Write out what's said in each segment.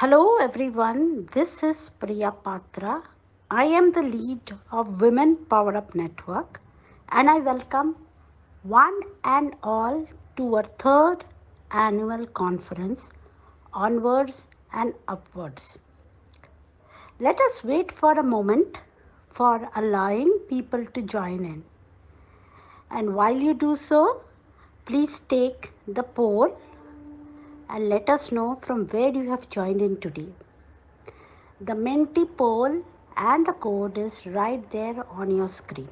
Hello everyone, this is Priya Patra. I am the lead of Women PowerUP Network and I welcome one and all to our third annual conference, Onwards and Upwards. Let us wait for a moment for allowing people to join in. And while you do so, please take the poll and let us know from where you have joined in today. The Menti poll and the code is right there on your screen.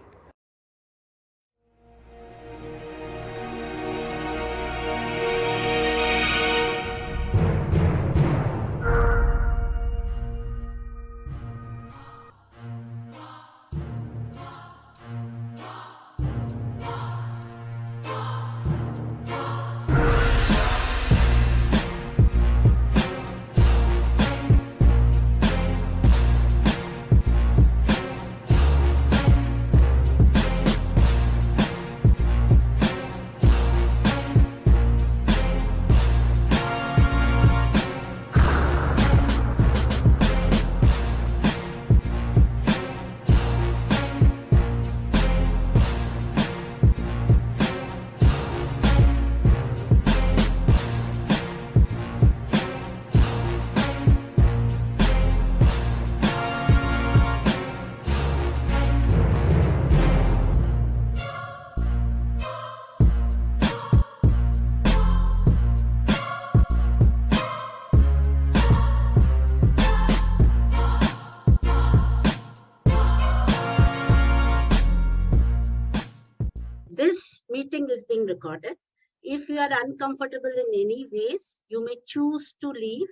This meeting is being recorded. If you are uncomfortable in any ways, you may choose to leave,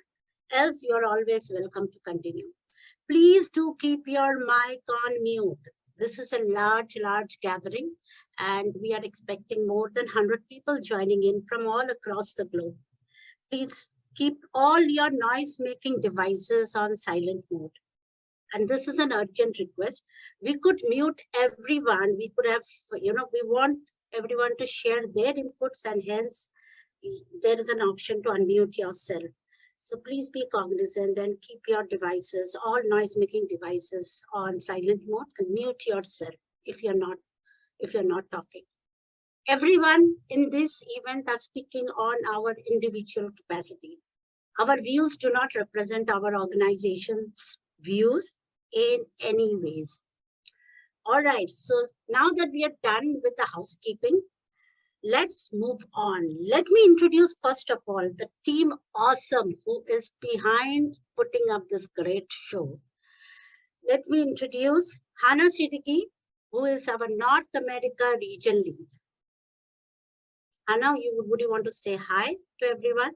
else you are always welcome to continue. Please do keep your mic on mute. This is a large gathering and we are expecting more than 100 people joining in from all across the globe. Please keep all your noise-making devices on silent mode. And this is an urgent request. We could mute everyone. We could have, we want everyone to share their inputs and hence there is an option to unmute yourself. So please be cognizant and keep your devices, all noise-making devices on silent mode and mute yourself if you're not talking. Everyone in this event are speaking on our individual capacity. Our views do not represent our organization's views in any ways. All right, so now that we are done with the housekeeping, let's move on. Let me introduce first of all the team Awesome who is behind putting up this great show. Let me introduce Hannah Siddiqui, who is our North America region lead. Hannah, would you want to say hi to everyone?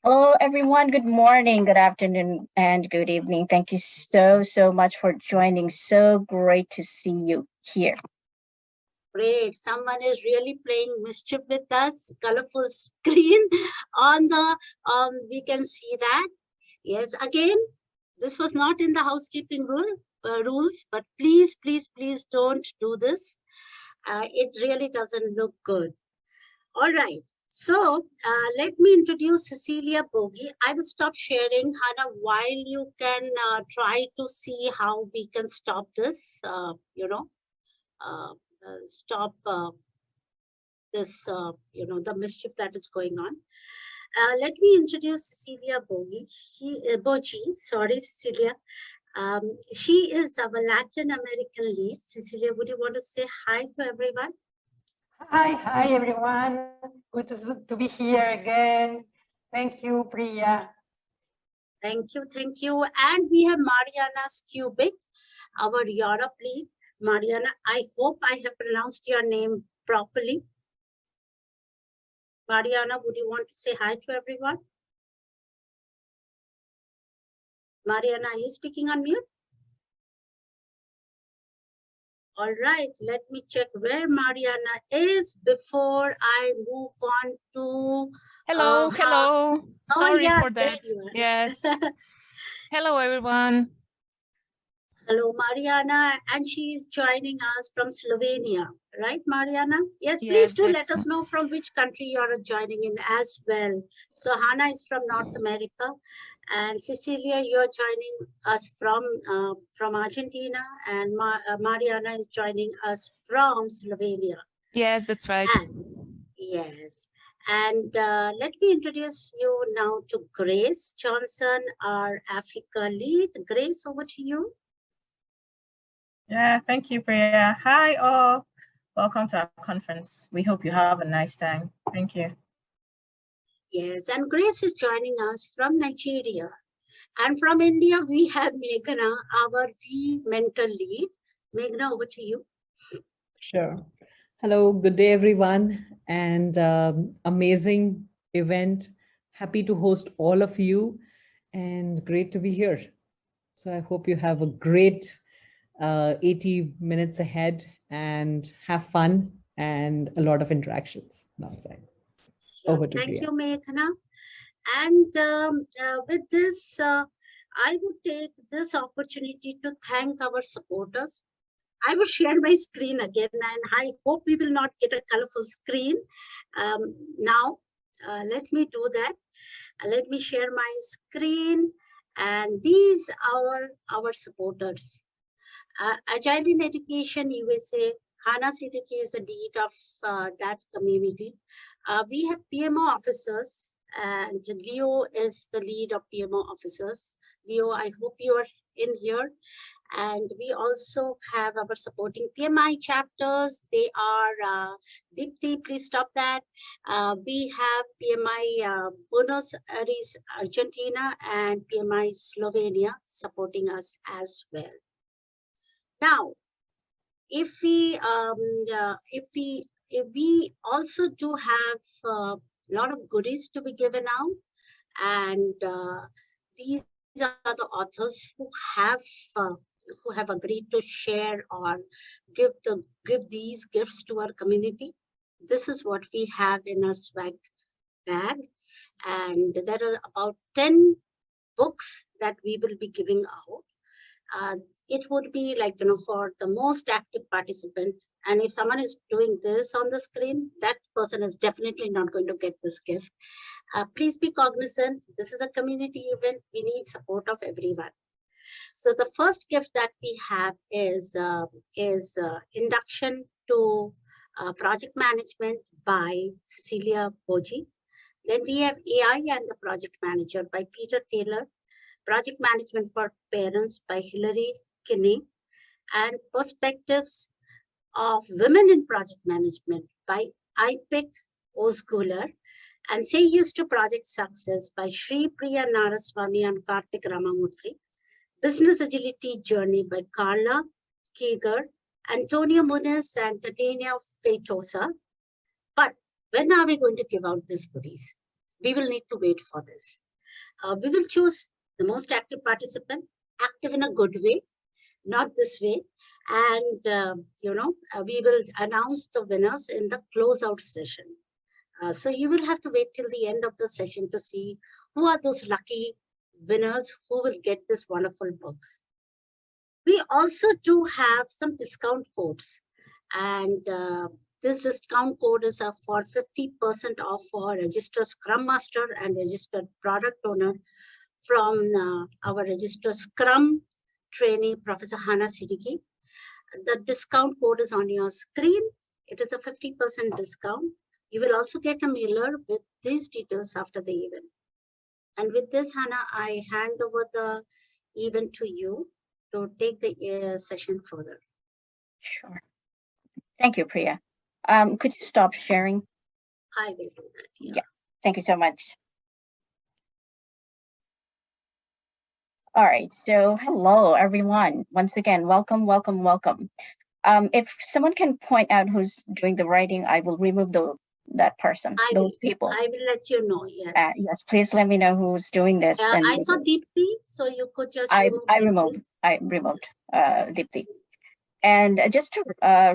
Hello, everyone. Good morning, good afternoon, and good evening. Thank you so much for joining. So great to see you here. Great. Someone is really playing mischief with us. Colorful screen on the, we can see that. Yes, again, this was not in the housekeeping rules, but please don't do this. It really doesn't look good. All right. So let me introduce Cecilia Bogie. I will stop sharing, Hannah, while you can try to see how we can stop this, stop this, the mischief that is going on. Let me introduce Cecilia Bogie. Sorry, Cecilia. She is our Latin American lead. Cecilia, would you want to say hi to everyone? Hi everyone. Good to be here again. Thank you, Priya. Thank you. And we have Mariana Skubik, our Europe lead. Mariana, I hope I have pronounced your name properly. Mariana, would you want to say hi to everyone? Mariana, are you speaking on mute? All right, let me check where Mariana is before I move on to... Hello, hello. Oh, Sorry yeah, for there that. you are. Yes. Hello, everyone. Hello, Mariana, and she is joining us from Slovenia, right, Mariana? Yes, please Yes, do let that's us know from which country you are joining in as well. So Hannah is from North America, and Cecilia, you are joining us from Argentina, and Mariana is joining us from Slovenia. yes, that's right. And yes. And let me introduce you now to Grace Johnson, our Africa lead. Grace, over to you. Yeah, thank you, Priya. Hi, all. Welcome to our conference. We hope you have a nice time. Thank you. Yes, and Grace is joining us from Nigeria. And from India, we have Meghna, our V mentor lead. Meghna, over to you. Sure. Hello, good day, everyone, and amazing event. Happy to host all of you, and great to be here. So I hope you have a great 80 minutes ahead and have fun and a lot of interactions. Over to Thank Priya. you, Meghna. And with this, I would take this opportunity to thank our supporters. I will share my screen again, and I hope we will not get a colorful screen. Now, let me do that. Let me share my screen. And these are our supporters. Agile in Education USA, Hana Siddiqui is the lead of that community. We have PMO officers, and Leo is the lead of PMO officers. Leo, I hope you are in here. And we also have our supporting PMI chapters. They are, Deepthi, please stop that. We have PMI Buenos Aires, Argentina, and PMI Slovenia supporting us as well. Now, if we also do have a lot of goodies to be given out, and these are the authors who have agreed to share or give these gifts to our community. This is what we have in our swag bag, and there are about 10 books that we will be giving out. It would be like, for the most active participant. And if someone is doing this on the screen, that person is definitely not going to get this gift. Please be cognizant. This is a community event. We need support of everyone. So the first gift that we have is Induction to Project Management by Cecilia Boji. Then we have AI and the Project Manager by Peter Taylor. Project Management for Parents by Hilary Kinney, and Perspectives of Women in Project Management by Ipek Ozguler, and Say Yes to Project Success by Sri Priya Naraswamy and Karthik Ramamurthy, Business Agility Journey by Carla Keeger, Antonio Muniz, and Tatiana Feitosa. But when are we going to give out these goodies? We will need to wait for this. We will choose the most active participant, active in a good way, not this way. And, we will announce the winners in the closeout session. So you will have to wait till the end of the session to see who are those lucky winners who will get this wonderful books. We also do have some discount codes, and this discount code is for 50% off for registered Scrum Master and registered Product Owner from our registered Scrum trainee, Professor Hana Siddiqui. The discount code is on your screen. It is a 50% discount. You will also get a mailer with these details after the event. And with this, Hana, I hand over the event to you to take the session further. Sure. Thank you, Priya. Could you stop sharing? I will do that. Yeah. Thank you so much. All right. So hello, everyone. Once again, welcome, welcome, welcome. If someone can point out who's doing the writing, I will remove the that person, I will, those people. I will let you know. Yes. Yes, please let me know who's doing this. And I saw Deepti, so you could just I remove Deepti. removed Deepti. And just to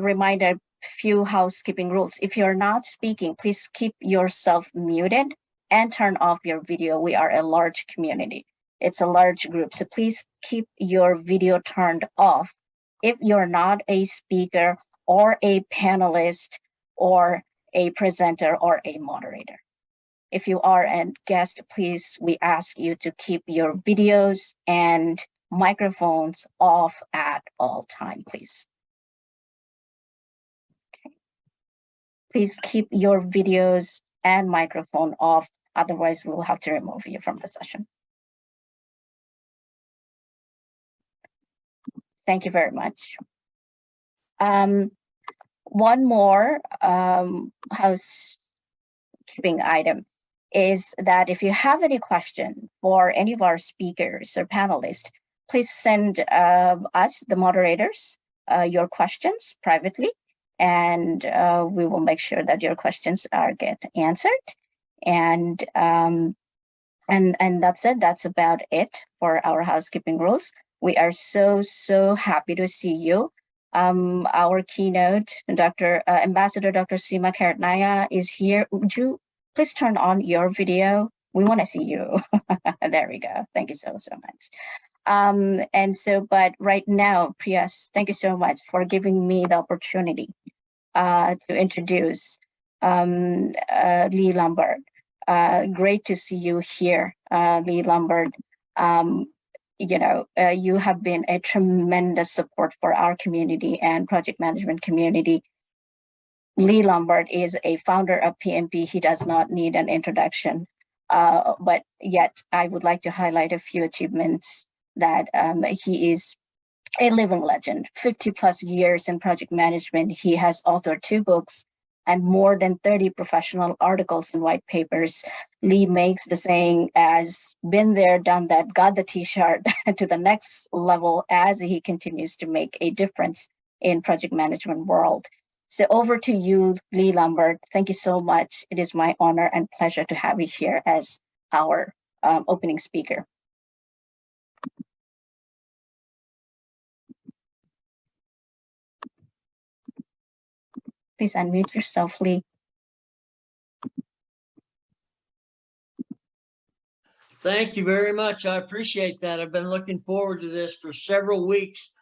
remind a few housekeeping rules. If you're not speaking, please keep yourself muted and turn off your video. We are a large community. It's a large group, so please keep your video turned off if you're not a speaker or a panelist or a presenter or a moderator. If you are a guest, please, we ask you to keep your videos and microphones off at all time, please. Okay. Please keep your videos and microphone off, otherwise we will have to remove you from the session. Thank you very much. One more housekeeping item is that if you have any question for any of our speakers or panelists, please send us, the moderators, your questions privately, and we will make sure that your questions get answered. And that's it. That's about it for our housekeeping rules. We are so happy to see you. Our keynote, Ambassador Dr. Seema Karatnaya is here. Would you please turn on your video? We want to see you. There we go. Thank you so much. But right now, Priyas, thank you so much for giving me the opportunity to introduce Lee Lombard. Great to see you here, Lee Lombard. You have been a tremendous support for our community and project management community. Lee Lombard is a founder of PMP. He does not need an introduction, but yet I would like to highlight a few achievements that he is a living legend. 50 plus years in project management. He has authored 2 books and more than 30 professional articles and white papers. Lee makes the saying as been there, done that, got the t-shirt to the next level as he continues to make a difference in project management world. So over to you, Lee Lombard. Thank you so much. It is my honor and pleasure to have you here as our opening speaker. Please unmute yourself, Lee. Thank you very much. I appreciate that. I've been looking forward to this for several weeks.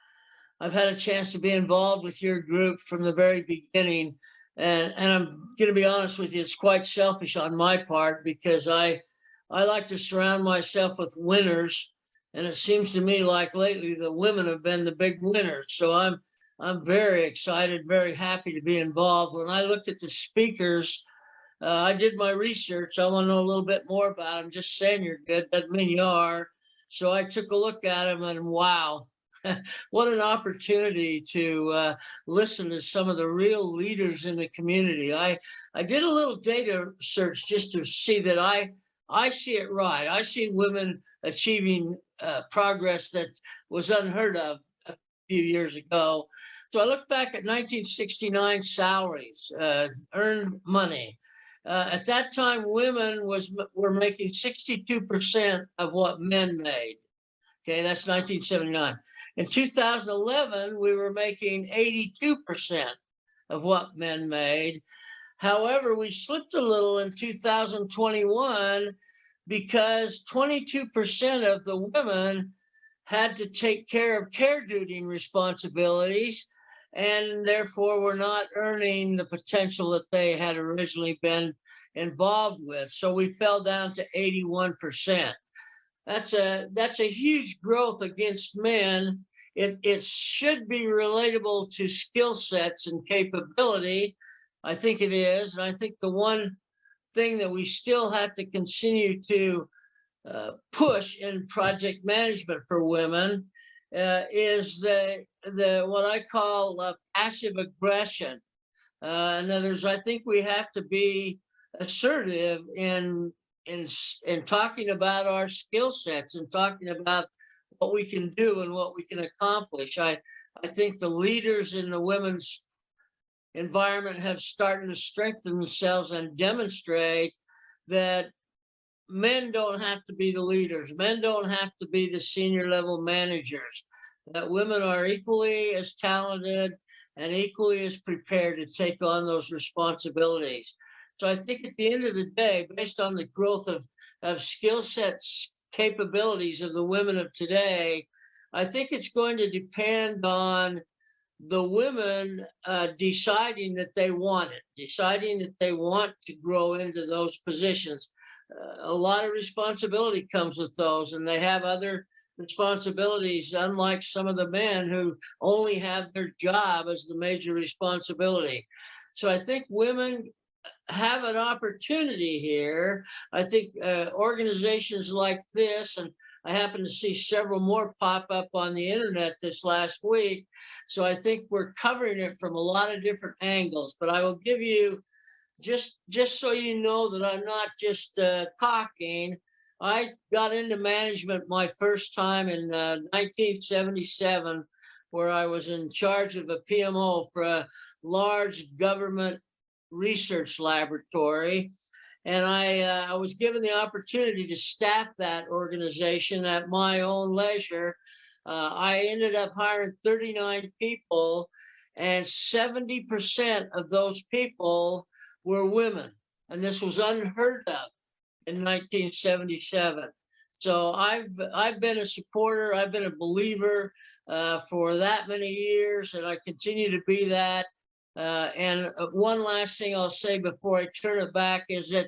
I've had a chance to be involved with your group from the very beginning. And I'm going to be honest with you, it's quite selfish on my part because I like to surround myself with winners. And it seems to me like lately the women have been the big winners. So I'm very excited, very happy to be involved. When I looked at the speakers, I did my research. I want to know a little bit more about them. Just saying you're good doesn't mean you are. So I took a look at them and wow, what an opportunity to listen to some of the real leaders in the community. I did a little data search just to see that I see it right. I see women achieving progress that was unheard of a few years ago. So I looked back at 1969 salaries, earned money. At that time, women were making 62% of what men made. Okay, that's 1979. In 2011, we were making 82% of what men made. However, we slipped a little in 2021 because 22% of the women had to take care of care duty responsibilities, and therefore were not earning the potential that they had originally been involved with. So we fell down to 81%. That's a huge growth against men. It should be relatable to skill sets and capability. I think it is. And I think the one thing that we still have to continue to push in project management for women is the what I call passive aggression. In other words, I think we have to be assertive in talking about our skill sets and talking about what we can do and what we can accomplish. I think the leaders in the women's environment have started to strengthen themselves and demonstrate that men don't have to be the leaders. Men don't have to be the senior level managers. That women are equally as talented and equally as prepared to take on those responsibilities. So I think at the end of the day, based on the growth of skill sets, capabilities of the women of today, I think it's going to depend on the women deciding that they want it, deciding that they want to grow into those positions. A lot of responsibility comes with those, and they have other responsibilities, unlike some of the men who only have their job as the major responsibility. So I think women have an opportunity here. I think organizations like this, and I happen to see several more pop up on the internet this last week. So I think we're covering it from a lot of different angles, but I will give you just so you know that I'm not just talking. I got into management my first time in 1977, where I was in charge of a PMO for a large government research laboratory. And I was given the opportunity to staff that organization at my own leisure. I ended up hiring 39 people, and 70% of those people were women. And this was unheard of in 1977. So I've been a supporter, I've been a believer for that many years, and I continue to be that. And one last thing I'll say before I turn it back is that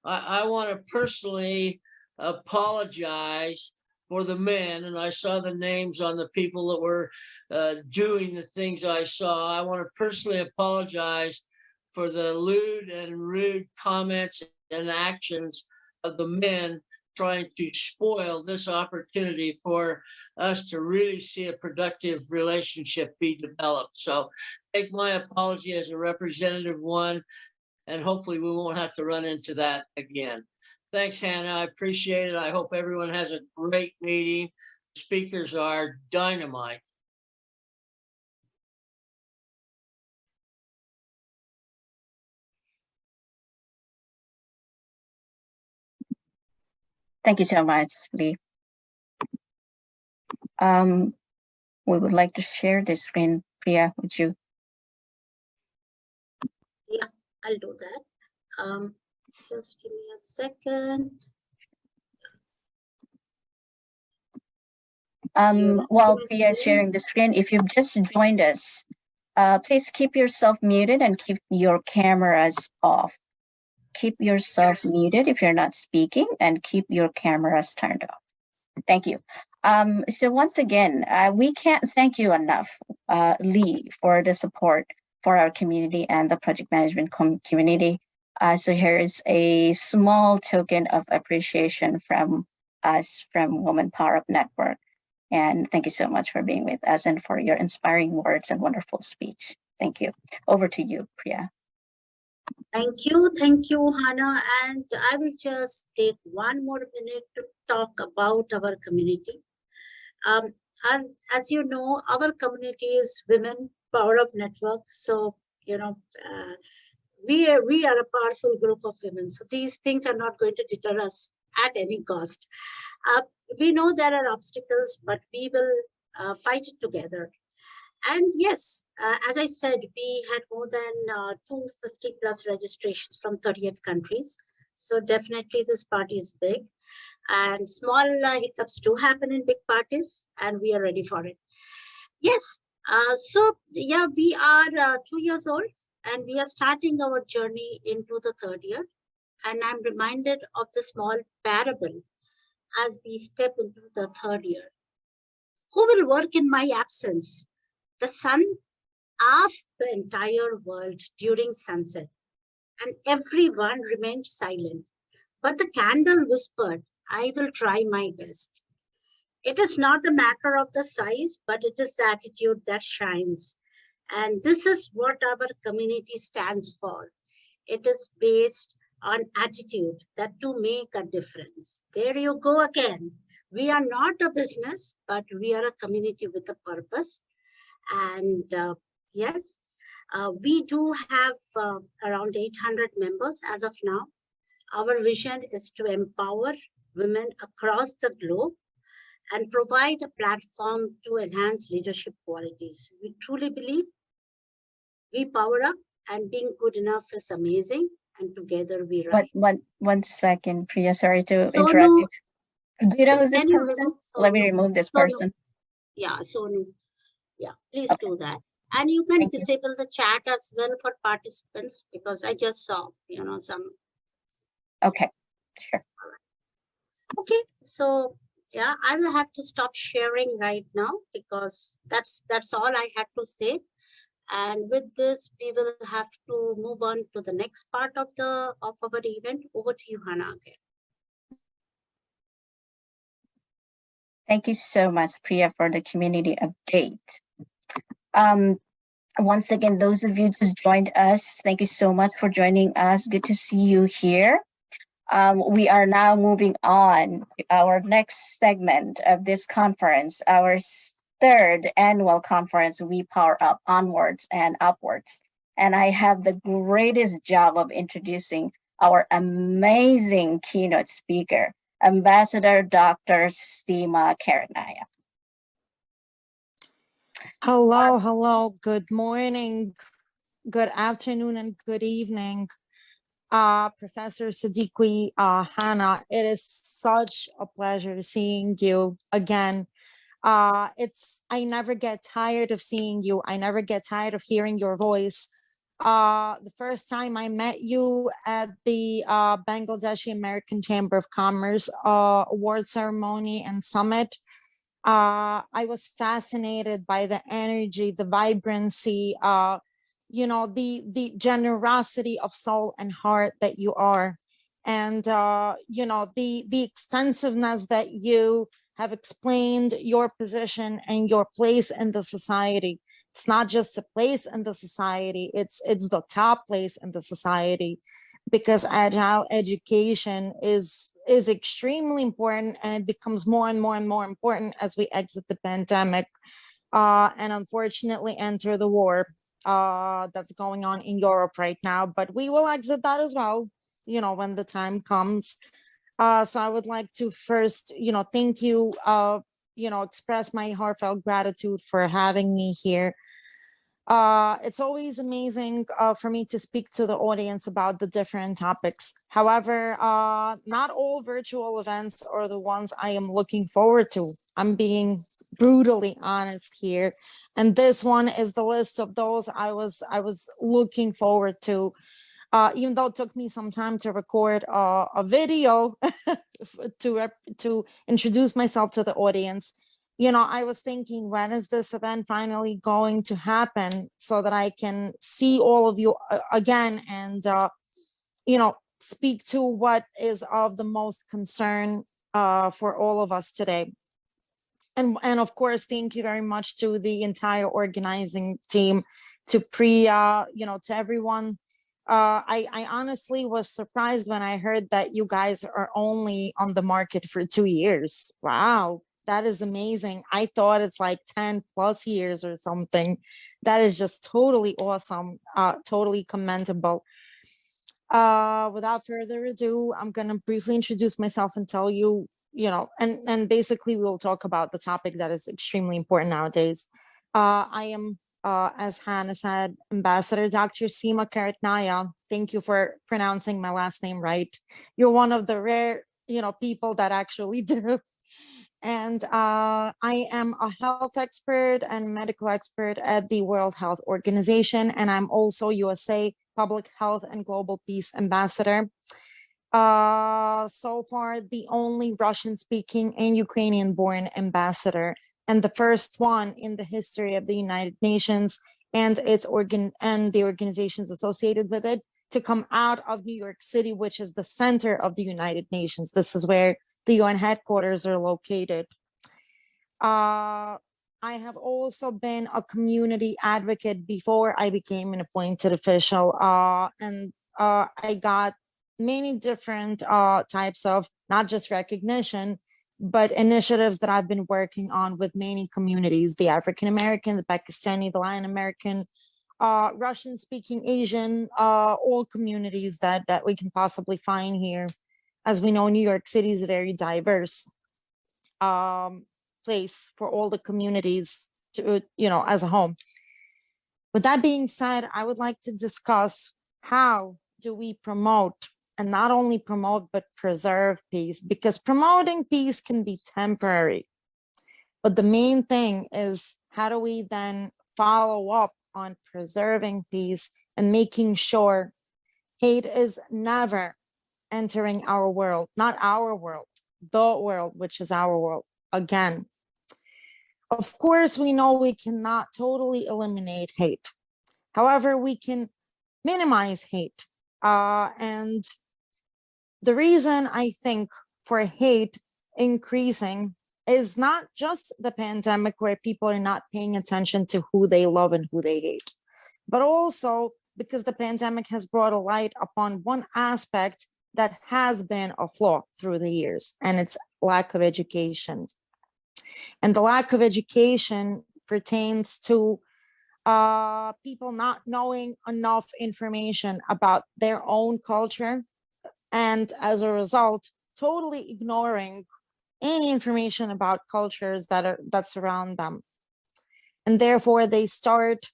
I want to personally apologize for the men, and I saw the names on the people that were doing the things I saw. I want to personally apologize for the lewd and rude comments and actions of the men trying to spoil this opportunity for us to really see a productive relationship be developed. So take my apology as a representative one, and hopefully we won't have to run into that again. Thanks, Hannah. I appreciate it. I hope everyone has a great meeting. The speakers are dynamite. Thank you so much, Lee. We would like to share the screen. Priya, would you? Yeah, I'll do that. Just give me a second. While Priya is sharing the screen, if you've just joined us, please keep yourself muted and keep your cameras off. Keep yourself muted if you're not speaking, and keep your cameras turned off. Thank you. So once again, we can't thank you enough, Lee, for the support for our community and the project management community. So here is a small token of appreciation from us from Women PowerUP Network. And thank you so much for being with us and for your inspiring words and wonderful speech. Thank you. Over to you, Priya. Thank you, Hannah. And I will just take one more minute to talk about our community. And as you know, our community is Women PowerUP Network. So, you know, we are a powerful group of women. So these things are not going to deter us at any cost. We know there are obstacles, but we will fight it together. And yes, as I said, we had more than 250 plus registrations from 38 countries. So definitely this party is big, and small hiccups do happen in big parties, and we are ready for it. Yes, so yeah, we are 2 years old, and we are starting our journey into the third year. And I'm reminded of the small parable as we step into the third year. Who will work in my absence? The sun asked the entire world during sunset, and everyone remained silent. But the candle whispered, I will try my best. It is not a matter of the size, but it is the attitude that shines. And this is what our community stands for. It is based on attitude that to make a difference. There you go again. We are not a business, but we are a community with a purpose. And yes, We do have around 800 members as of now. Our vision is to empower women across the globe and provide a platform to enhance leadership qualities. We truly believe we power up and being good enough is amazing, and together we rise. One second, Priya, sorry to interrupt Sonu, you. Do you know who's this can you person? remove Let me Sonu? remove this Sonu. person. Yeah, Sonu. Yeah, please Okay. do that. And you can Thank you. disable the chat as well for participants, because I just saw, some. Okay, sure. Okay, so yeah, I will have to stop sharing right now because that's all I had to say. And with this, we will have to move on to the next part of our event. Over to you, Hannah. Again. Thank you so much, Priya, for the community update. Once again, those of you just joined us, thank you so much for joining us. Good to see you here. We are now moving on to our next segment of this conference, our third annual conference, We Power Up Onwards and Upwards. And I have the greatest job of introducing our amazing keynote speaker, Ambassador Dr. Seema Karatnaya. Hello, good morning, good afternoon, and good evening. Professor Siddiqui, Hannah, it is such a pleasure seeing you again. I never get tired of seeing you. I never get tired of hearing your voice. The first time I met you at the Bangladeshi American Chamber of Commerce award ceremony and summit, I was fascinated by the energy, the vibrancy, the generosity of soul and heart that you are, and the extensiveness that you have explained your position and your place in the society. It's not just a place in the society, it's the top place in the society, because agile education is extremely important, and it becomes more and more and more important as we exit the pandemic and unfortunately enter the war that's going on in Europe right now. But we will exit that as well, when the time comes. So I would like to first, thank you, express my heartfelt gratitude for having me here. It's always amazing for me to speak to the audience about the different topics. However, not all virtual events are the ones I am looking forward to. I'm being brutally honest here, and this one is the list of those I was looking forward to. Even though it took me some time to record a video to introduce myself to the audience, I was thinking, when is this event finally going to happen so that I can see all of you again and, speak to what is of the most concern for all of us today. And of course, thank you very much to the entire organizing team, to Priya, to everyone. I honestly was surprised when I heard that you guys are only on the market for 2 years. Wow, that is amazing. I thought it's like 10 plus years or something. That is just totally awesome, totally commendable. Without further ado, I'm going to briefly introduce myself and tell you, and basically we'll talk about the topic that is extremely important nowadays. I am, as Hannah said, Ambassador Dr. Seema Karatnaya. Thank you for pronouncing my last name right. You're one of the rare, people that actually do. And I am a health expert and medical expert at the World Health Organization, and I'm also USA Public Health and Global Peace Ambassador. So far, the only Russian-speaking and Ukrainian-born ambassador, and the first one in the history of the United Nations and the organizations associated with it to come out of New York City, which is the center of the United Nations. This is where the UN headquarters are located. I have also been a community advocate before I became an appointed official, and I got many different types of not just recognition, but initiatives that I've been working on with many communities, the African American, the Pakistani, the Latin American, Russian-speaking Asian, all communities that we can possibly find here. As we know, New York City is a very diverse place for all the communities to, as a home. With that being said, I would like to discuss how do we promote, and not only promote, but preserve peace, because promoting peace can be temporary. But the main thing is, how do we then follow up on preserving peace and making sure hate is never entering our world, not our world, the world, which is our world again. Of course, we know we cannot totally eliminate hate. However, we can minimize hate. And the reason I think for hate increasing is not just the pandemic where people are not paying attention to who they love and who they hate, but also because the pandemic has brought a light upon one aspect that has been a flaw through the years, and it's lack of education. And the lack of education pertains to people not knowing enough information about their own culture, and as a result, totally ignoring any information about cultures that surround them. And therefore they start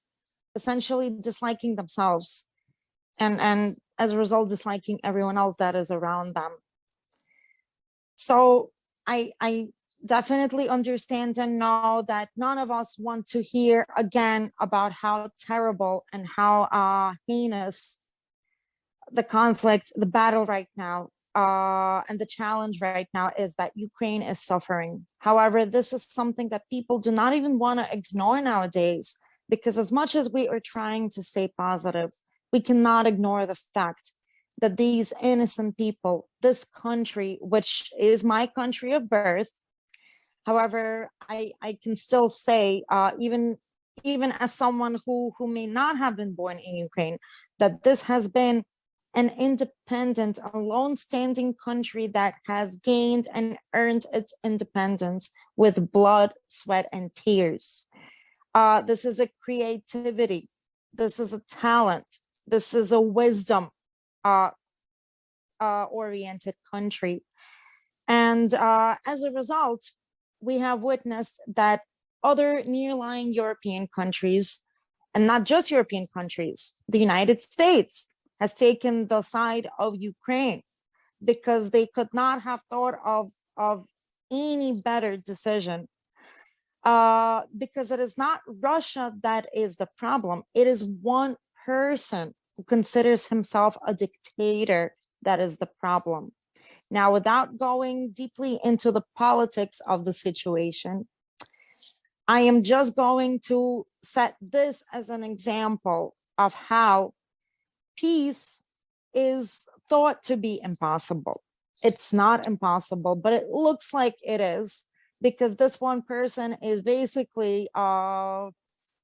essentially disliking themselves, and as a result disliking everyone else that is around them. So I definitely understand and know that none of us want to hear again about how terrible and how heinous the conflict, the battle right now, and the challenge right now is that Ukraine is suffering. However, this is something that people do not even want to ignore nowadays, because as much as we are trying to stay positive, we cannot ignore the fact that these innocent people, this country, which is my country of birth, however, I can still say, even as someone who may not have been born in Ukraine, that this has been an independent, alone standing country that has gained and earned its independence with blood, sweat, and tears. This is a creativity. This is a talent. This is a wisdom oriented country. And as a result, we have witnessed that other near-lying European countries, and not just European countries, the United States has taken the side of Ukraine because they could not have thought of any better decision. Because it is not Russia that is the problem. It is one person who considers himself a dictator that is the problem. Now, without going deeply into the politics of the situation, I am just going to set this as an example of how peace is thought to be impossible. It's not impossible, but it looks like it is, because this one person is basically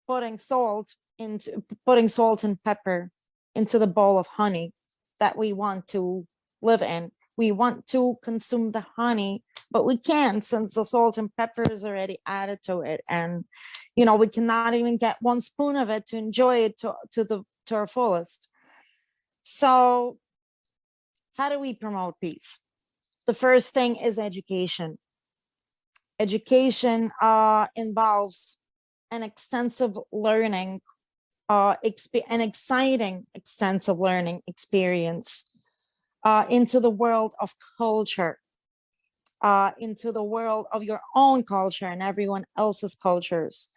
putting salt and pepper into the bowl of honey that we want to live in. We want to consume the honey, but we can't, since the salt and pepper is already added to it, and we cannot even get one spoon of it to enjoy it to our fullest. So how do we promote peace? The first thing is education. Education involves an extensive learning, an exciting extensive learning experience into the world of culture, into the world of your own culture and everyone else's cultures,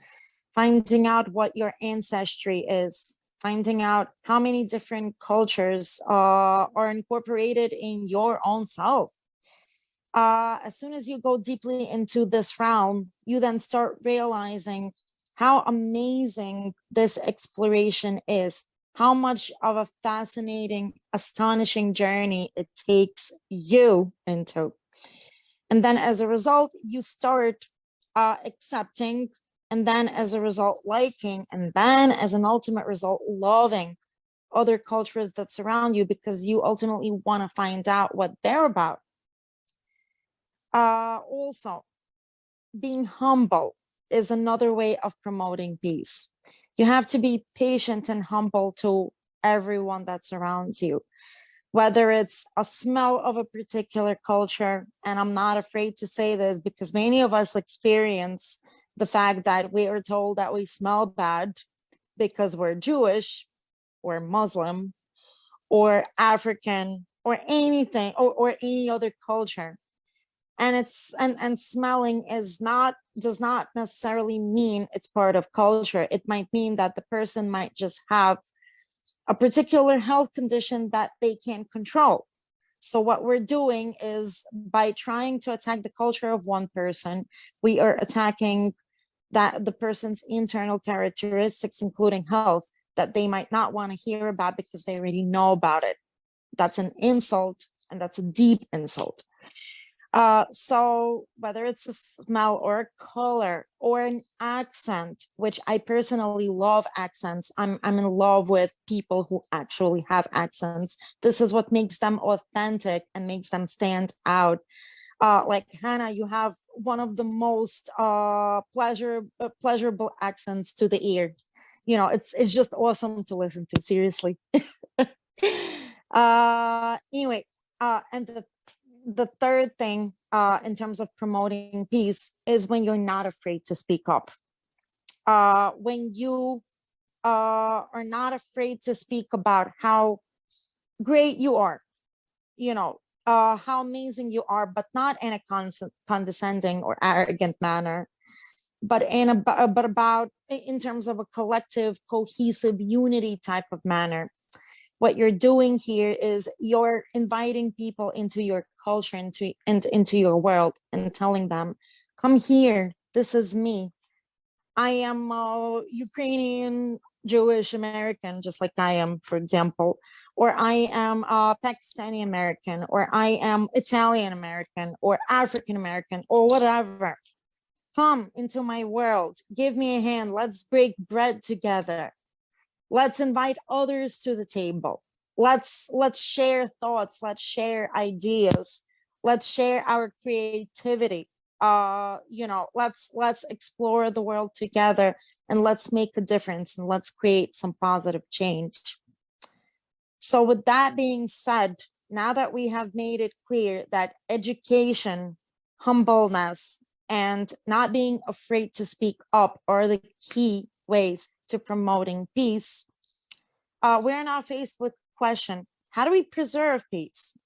finding out what your ancestry is, finding out how many different cultures are incorporated in your own self. As soon as you go deeply into this realm, you then start realizing how amazing this exploration is, how much of a fascinating, astonishing journey it takes you into. And then as a result, you start accepting, and then as a result, liking, and then as an ultimate result, loving other cultures that surround you, because you ultimately want to find out what they're about. Also, being humble is another way of promoting peace. You have to be patient and humble to everyone that surrounds you, whether it's a smell of a particular culture. And I'm not afraid to say this because many of us experience the fact that we are told that we smell bad because we're Jewish or Muslim or African or anything, or any other culture. And and smelling does not necessarily mean it's part of culture. It might mean that the person might just have a particular health condition that they can't control. So what we're doing is, by trying to attack the culture of one person, we are attacking the person's internal characteristics, including health, that they might not want to hear about because they already know about it. That's an insult, and that's a deep insult. So whether it's a smell or a color or an accent, which I personally love accents. I'm in love with people who actually have accents. This is what makes them authentic and makes them stand out. Like Hannah, you have one of the most pleasurable accents to the ear. You know, it's just awesome to listen to, seriously. Anyway, and the third thing in terms of promoting peace is when you're not afraid to speak up. When you are not afraid to speak about how great you are, you know, how amazing you are, but not in a condescending or arrogant manner, but in terms of a collective, cohesive unity type of manner. What you're doing here is you're inviting people into your culture, into your world, and telling them, come here, this is me. I am Ukrainian, Jewish American, just like I am, for example, or I am Pakistani American, or I am Italian American, or African American, or whatever. Come into my world, give me a hand, let's break bread together. Let's invite others to the table. Let's share thoughts, let's share ideas, let's share our creativity. You know, let's explore the world together, and let's make a difference, and let's create some positive change. So with that being said, now that we have made it clear that education, humbleness, and not being afraid to speak up are the key ways to promoting peace, we're now faced with the question, how do we preserve peace?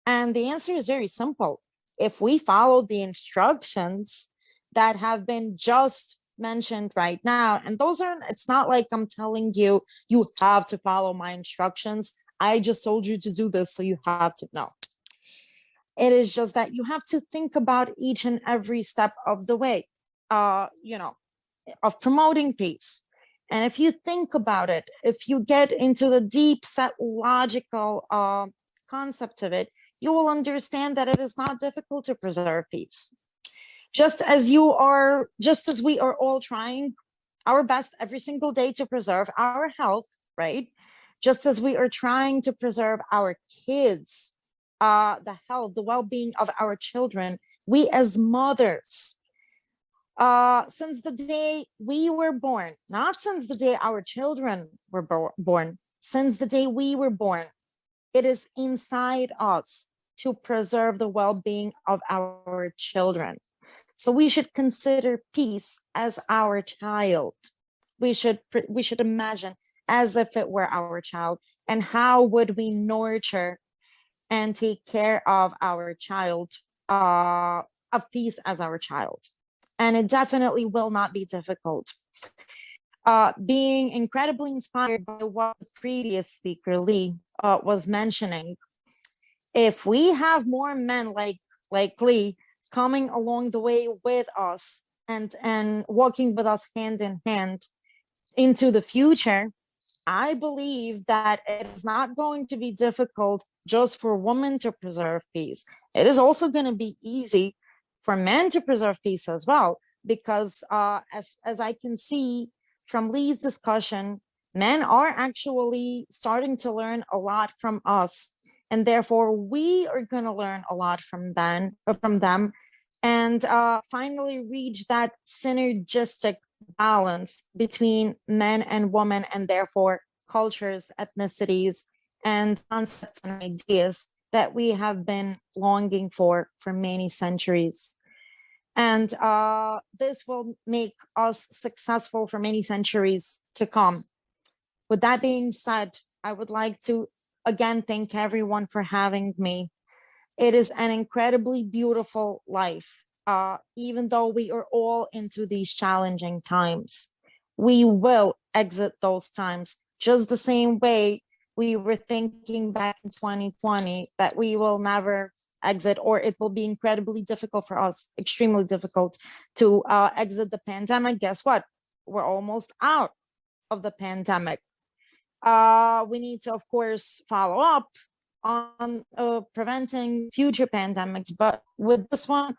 And the answer is very simple. If we follow the instructions that have been just mentioned right now, and those aren't, it's not like I'm telling you, you have to follow my instructions. I just told you to do this, so you have to know. It is just that you have to think about each and every step of the way, you know, of promoting peace. And if you think about it, if you get into the deep set logical concept of it, you will understand that it is not difficult to preserve peace. Just as we are all trying our best every single day to preserve our health, right? Just as we are trying to preserve our kids, the health, the well-being of our children, we as mothers, since the day we were born, not since the day our children were born, since the day we were born, it is inside us to preserve the well-being of our children. So we should consider peace as our child. We should imagine as if it were our child, and how would we nurture and take care of our child, of peace as our child. And it definitely will not be difficult. Being incredibly inspired by what the previous speaker, Lee, was mentioning, if we have more men like Lee coming along the way with us and walking with us hand in hand into the future, I believe that it is not going to be difficult just for women to preserve peace. It is also going to be easy for men to preserve peace as well, because as I can see from Lee's discussion, men are actually starting to learn a lot from us, and therefore we are going to learn a lot from them, and finally reach that synergistic balance between men and women, and therefore cultures, ethnicities, and concepts and ideas that we have been longing for many centuries. And this will make us successful for many centuries to come. With that being said, I would like to again thank everyone for having me. It is an incredibly beautiful life, even though we are all into these challenging times. We will exit those times just the same way we were thinking back in 2020 that we will never exit, or it will be incredibly difficult for us, extremely difficult to exit the pandemic. Guess what? We're almost out of the pandemic. We need to, of course, follow up on preventing future pandemics, but with this one,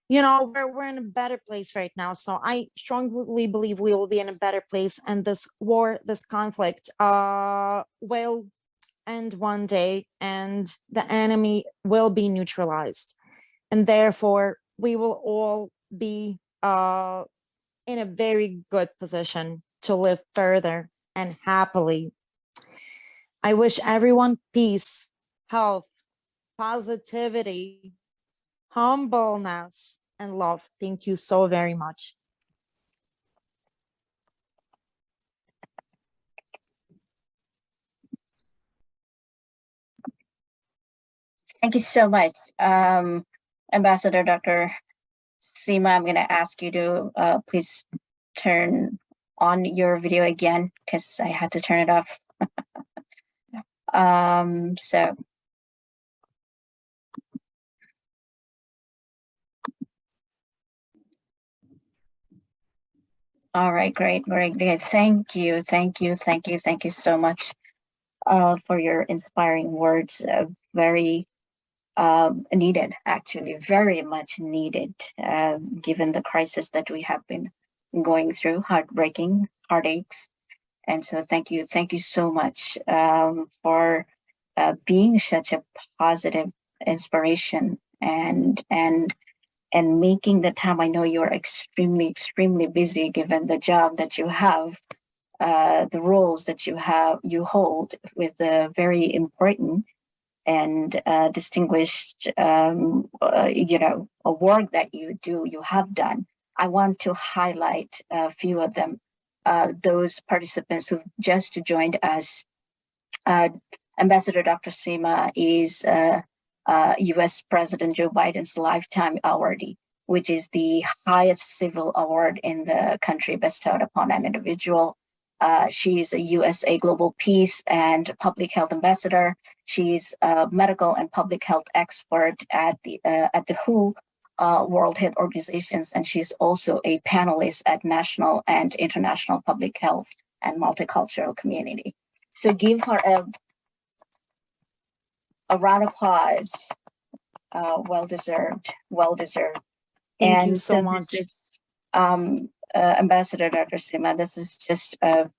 you know, we're in a better place right now. So I strongly believe we will be in a better place, and this war, this conflict will end one day, and the enemy will be neutralized, and therefore we will all be in a very good position to live further and happily. I wish everyone peace, health, positivity, humbleness, and love. Thank you so very much. Thank you so much, Ambassador Dr. Seema. I'm going to ask you to please turn on your video again, because I had to turn it off. So. All right, great, very good. Thank you so much for your inspiring words. Very needed, actually, very much needed, given the crisis that we have been going through, heartbreaking, heartaches. And so thank you so much for being such a positive inspiration and making the time. I know you're extremely busy given the job that you have, the roles that you hold with a very important and distinguished, a work that you have done. I want to highlight a few of them. Those participants who just joined us. Ambassador Dr. Seema is U.S. President Joe Biden's lifetime awardee, which is the highest civil award in the country bestowed upon an individual. She is a USA Global Peace and Public Health Ambassador. She's a medical and public health expert at the WHO, World Health Organizations, and she's also a panelist at national and international public health and multicultural community. So give her a round of applause. Well deserved. Thank you so much. This is Ambassador Dr. Seema. This is just a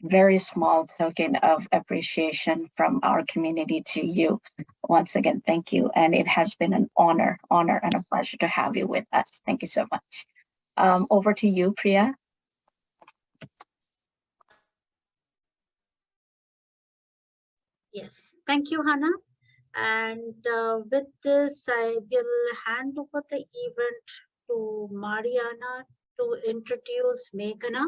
very small token of appreciation from our community to you. Once again, thank you. And it has been an honor and a pleasure to have you with us. Thank you so much. Over to you, Priya. Yes, thank you, Hannah. And with this, I will hand over the event to Mariana to introduce Meghana,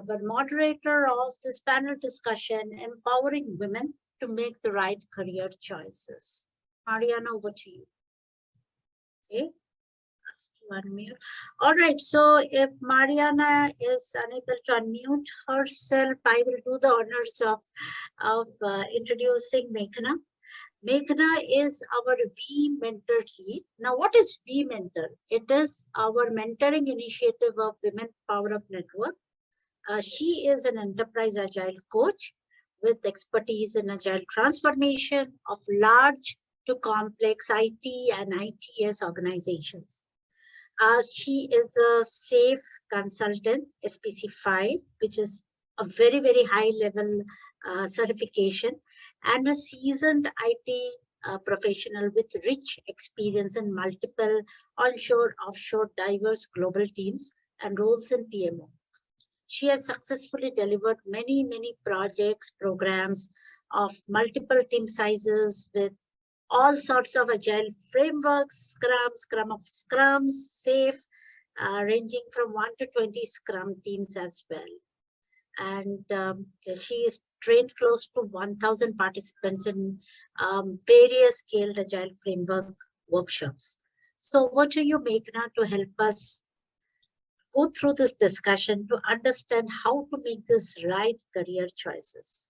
the moderator of this panel discussion, Empowering Women to Make the Right Career Choices. Mariana, over to you. Okay, just unmute. All right, so if Mariana is unable to unmute herself, I will do the honors of introducing Meghana. Meghana is our V Mentor lead. Now, what is V Mentor? It is our mentoring initiative of Women PowerUP Network. She is an enterprise agile coach with expertise in agile transformation of large to complex IT and ITS organizations. She is a SAFE consultant, SPC5, which is a very, very high level certification, and a seasoned IT professional with rich experience in multiple onshore, offshore, diverse global teams and roles in PMO. She has successfully delivered many, many projects, programs of multiple team sizes with all sorts of agile frameworks, Scrum of Scrums, SAFe, ranging from 1 to 20 Scrum teams as well. And she is trained close to 1,000 participants in various scaled agile framework workshops. So over to you, Meghna, to help us go through this discussion to understand how to make this right career choices.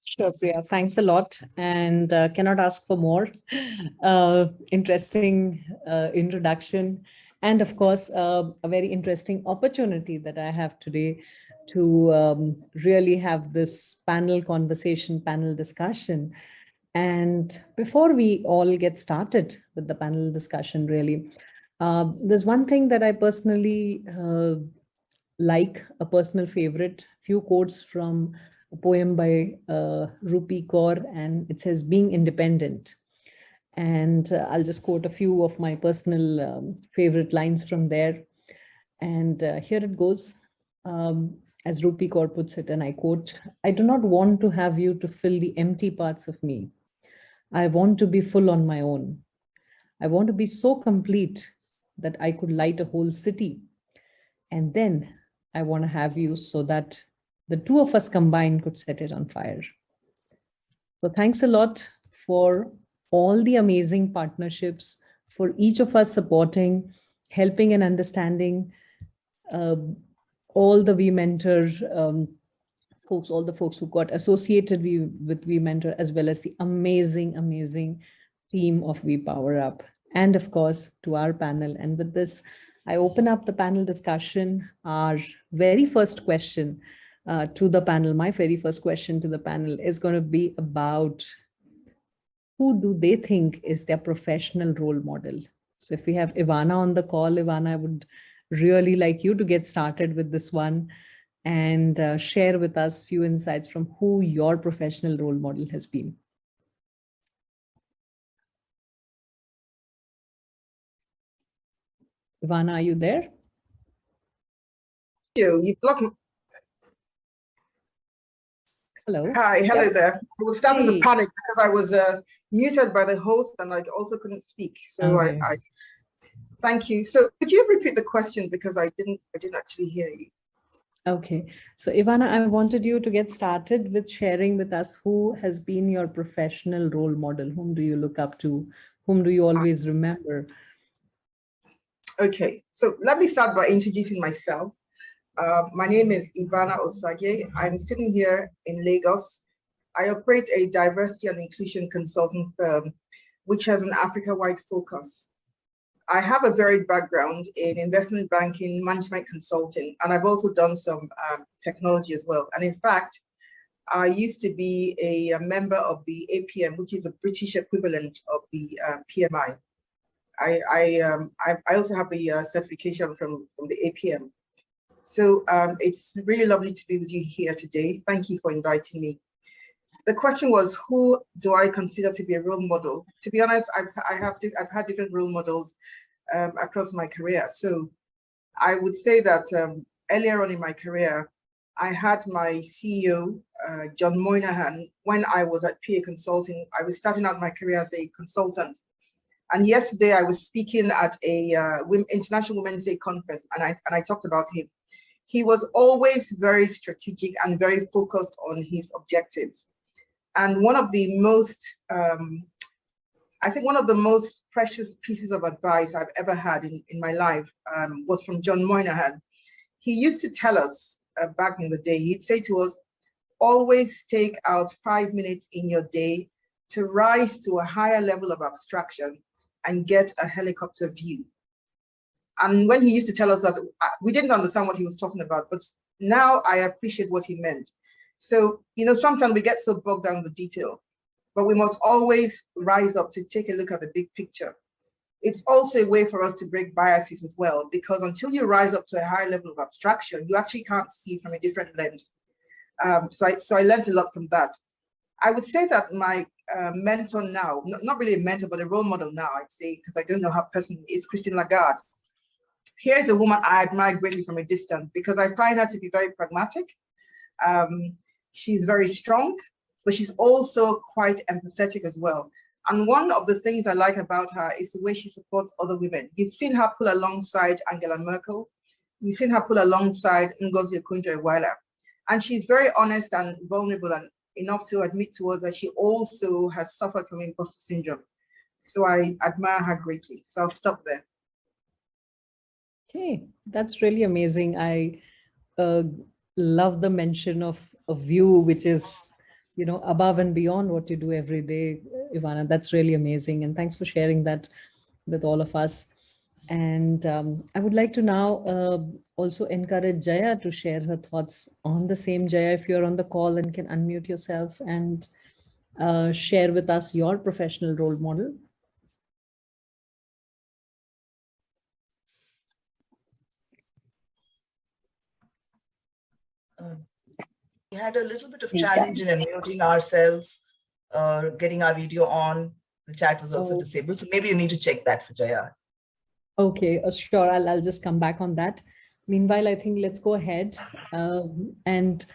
Sure, Priya. Thanks a lot, and cannot ask for more. Interesting introduction, and of course, a very interesting opportunity that I have today to really have this panel conversation, panel discussion. And before we all get started with the panel discussion, really, there's one thing that I personally like, a personal favorite, few quotes from a poem by Rupi Kaur, and it says, "Being independent." And I'll just quote a few of my personal favorite lines from there. And here it goes. As Rupi Kaur puts it, and I quote, "I do not want to have you to fill the empty parts of me. I want to be full on my own. I want to be so complete that I could light a whole city. And then I want to have you so that the two of us combined could set it on fire." So thanks a lot for all the amazing partnerships, for each of us supporting, helping and understanding all the vMentor folks, all the folks who got associated with vMentor, as well as the amazing, amazing team of vPowerUp, and of course to our panel. And with this, I open up the panel discussion. Our very first question to the panel, my very first question to the panel is going to be about who do they think is their professional role model. So if we have Ivana on the call, Ivana, I would really like you to get started with this one and share with us a few insights from who your professional role model has been. Ivana, are you there? You blocked me. Hello. Hi, hello Yep. there. I was starting Hey. to panic because I was muted by the host and I also couldn't speak. So Okay. I thank you. So could you repeat the question, because I didn't actually hear you. Okay, so Ivana, I wanted you to get started with sharing with us who has been your professional role model. Whom do you look up to? Whom do you always remember? Okay, so let me start by introducing myself. My name is Ivana Osage. I'm sitting here in Lagos. I operate a diversity and inclusion consulting firm, which has an Africa-wide focus. I have a varied background in investment banking, management consulting, and I've also done some technology as well. And in fact, I used to be a member of the APM, which is a British equivalent of the PMI. I also have the certification from the APM. So it's really lovely to be with you here today. Thank you for inviting me. The question was, who do I consider to be a role model? To be honest, I've had different role models across my career. So I would say that earlier on in my career, I had my CEO, John Moynihan, when I was at PA Consulting. I was starting out my career as a consultant. And yesterday I was speaking at a International Women's Day conference, and I talked about him. He was always very strategic and very focused on his objectives. And one of the most, I think one of the most precious pieces of advice I've ever had in my life was from John Moynihan. He used to tell us back in the day, he'd say to us, always take out 5 minutes in your day to rise to a higher level of abstraction and get a helicopter view. And when he used to tell us that, we didn't understand what he was talking about, but now I appreciate what he meant. So, sometimes we get so bogged down in the detail, but we must always rise up to take a look at the big picture. It's also a way for us to break biases as well, because until you rise up to a higher level of abstraction, you actually can't see from a different lens. So I learned a lot from that. I would say that my mentor now, not really a mentor, but a role model now, I'd say, because I don't know how person is, Christine Lagarde. here's a woman I admire greatly from a distance because I find her to be very pragmatic. She's very strong, but she's also quite empathetic as well. And one of the things I like about her is the way she supports other women. You've seen her pull alongside Angela Merkel. You've seen her pull alongside Ngozi Okonjo-Iweala. And she's very honest and vulnerable and enough to admit to us that she also has suffered from imposter syndrome. So I admire her greatly. So I'll stop there. Okay, that's really amazing. I love the mention of a view which is, above and beyond what you do every day, Ivana. That's really amazing. And thanks for sharing that with all of us. And I would like to now also encourage Jaya to share her thoughts on the same. Jaya, if you're on the call and can unmute yourself and share with us your professional role model. We had a little bit of challenge in unmuting ourselves, getting our video on. The chat was also disabled. So maybe you need to check that for Jaya. Okay, sure. I'll just come back on that. Meanwhile, I think let's go ahead and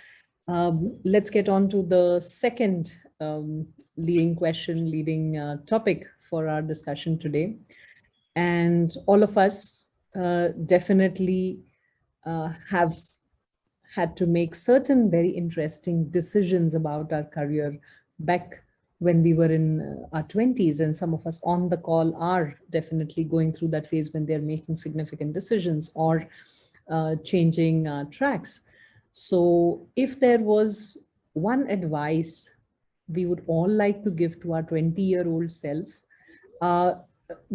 let's get on to the second leading topic for our discussion today. And all of us definitely have had to make certain very interesting decisions about our career back when we were in our 20s, and some of us on the call are definitely going through that phase when they're making significant decisions or changing tracks. So if there was one advice we would all like to give to our 20-year-old self,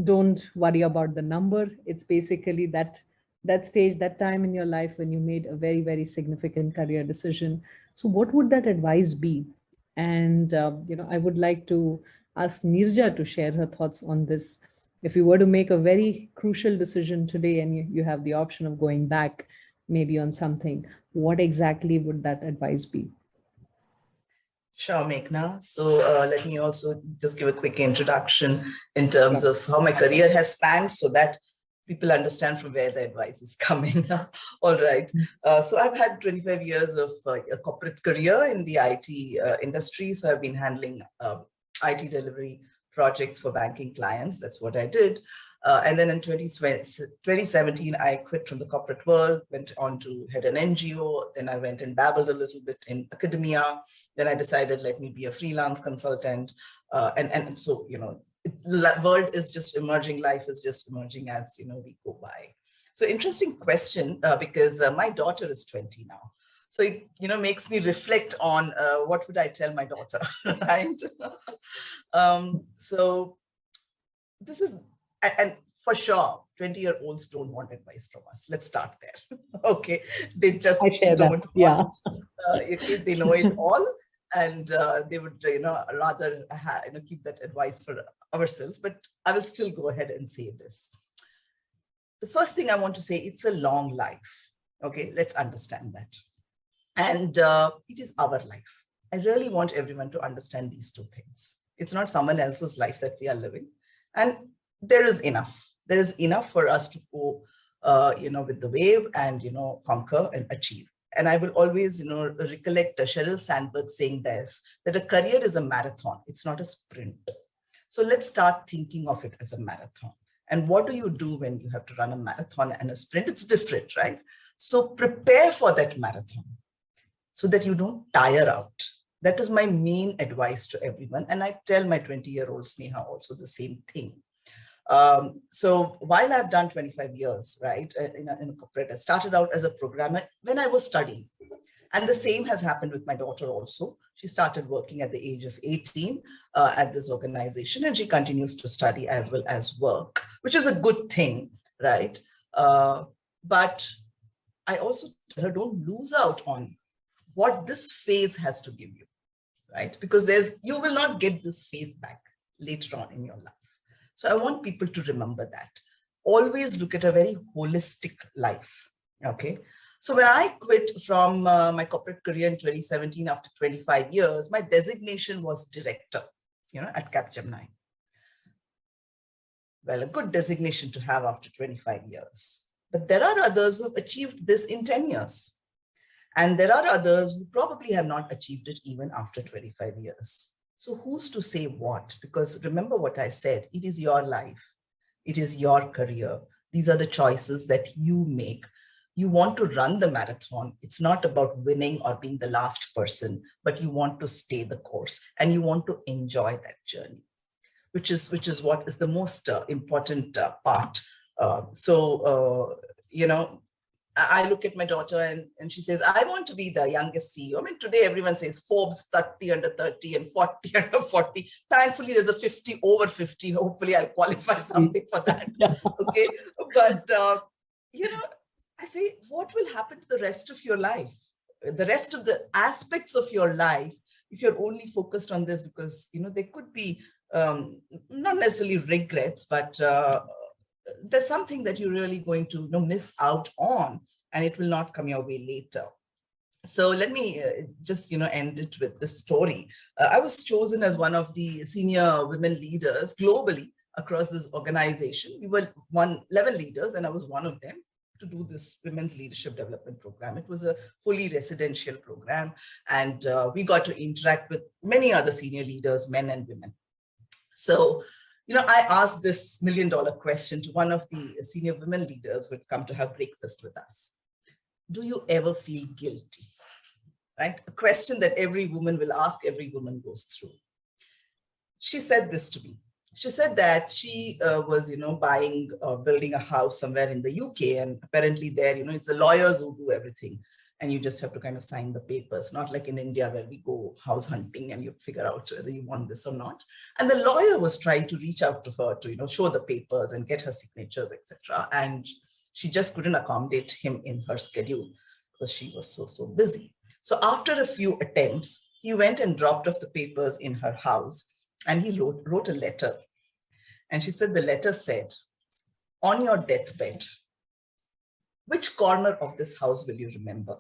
don't worry about the number. It's basically that stage, that time in your life when you made a very, very significant career decision. So what would that advice be? And, I would like to ask Nirja to share her thoughts on this. If you were to make a very crucial decision today and you have the option of going back maybe on something, what exactly would that advice be? Sure, Meghna. So let me also just give a quick introduction in terms of how my career has spanned so that people understand from where the advice is coming. All right. So I've had 25 years of a corporate career in the IT industry. So I've been handling IT delivery projects for banking clients. That's what I did. And then in 2017, I quit from the corporate world, went on to head an NGO. Then I went and dabbled a little bit in academia. Then I decided, let me be a freelance consultant. And so, the world is just emerging, life is just emerging as, we go by. So interesting question, because my daughter is 20 now. So it, makes me reflect on what would I tell my daughter, right? So this is, and for sure, 20-year-olds don't want advice from us. Let's start there. Okay. They just don't want, they know it all. And they would, rather keep that advice for ourselves. But I will still go ahead and say this. The first thing I want to say, it's a long life. Okay, let's understand that. And it is our life. I really want everyone to understand these two things. It's not someone else's life that we are living. And there is enough. There is enough for us to go, with the wave and, conquer and achieve. And I will always, recollect Sheryl Sandberg saying this, that a career is a marathon. It's not a sprint. So let's start thinking of it as a marathon. And what do you do when you have to run a marathon and a sprint? It's different, right? So prepare for that marathon so that you don't tire out. That is my main advice to everyone. And I tell my 20-year-old Sneha also the same thing. So while I've done 25 years, right, in a corporate, I started out as a programmer when I was studying. And the same has happened with my daughter also. She started working at the age of 18 at this organization, and she continues to study as well as work, which is a good thing, right? But I also tell her, don't lose out on what this phase has to give you, right? Because you will not get this phase back later on in your life. So I want people to remember that. Always look at a very holistic life, okay? So when I quit from my corporate career in 2017, after 25 years, my designation was director, at Capgemini. Well, a good designation to have after 25 years. But there are others who have achieved this in 10 years. And there are others who probably have not achieved it even after 25 years. So who's to say what? Because remember what I said, it is your life. It is your career. These are the choices that you make. You want to run the marathon. It's not about winning or being the last person, but you want to stay the course and you want to enjoy that journey, which is what is the most important part. You know, I look at my daughter and she says, I want to be the youngest CEO. I mean, today everyone says Forbes 30 under 30 and 40 under 40. Thankfully, there's a 50 over 50. Hopefully, I'll qualify something for that. Okay. But, you know, I say, what will happen to the rest of your life? The rest of the aspects of your life, if you're only focused on this, because, you know, there could be not necessarily regrets, but there's something that you're really going to miss out on, and it will not come your way later. So let me just end it with this story. I was chosen as one of the senior women leaders globally across this organization. We were 11 leaders, and I was one of them, to do this women's leadership development program. It was a fully residential program, and we got to interact with many other senior leaders, men and women. So, I asked this $1 million question to one of the senior women leaders who had come to have breakfast with us. Do you ever feel guilty? Right? A question that every woman will ask, every woman goes through. She said this to me. She said that she was, building a house somewhere in the UK, and apparently there, it's the lawyers who do everything. And you just have to kind of sign the papers, not like in India where we go house hunting and you figure out whether you want this or not. And the lawyer was trying to reach out to her to, show the papers and get her signatures, etc. And she just couldn't accommodate him in her schedule because she was so busy. So after a few attempts, he went and dropped off the papers in her house, and he wrote a letter. And she said the letter said, on your deathbed, which corner of this house will you remember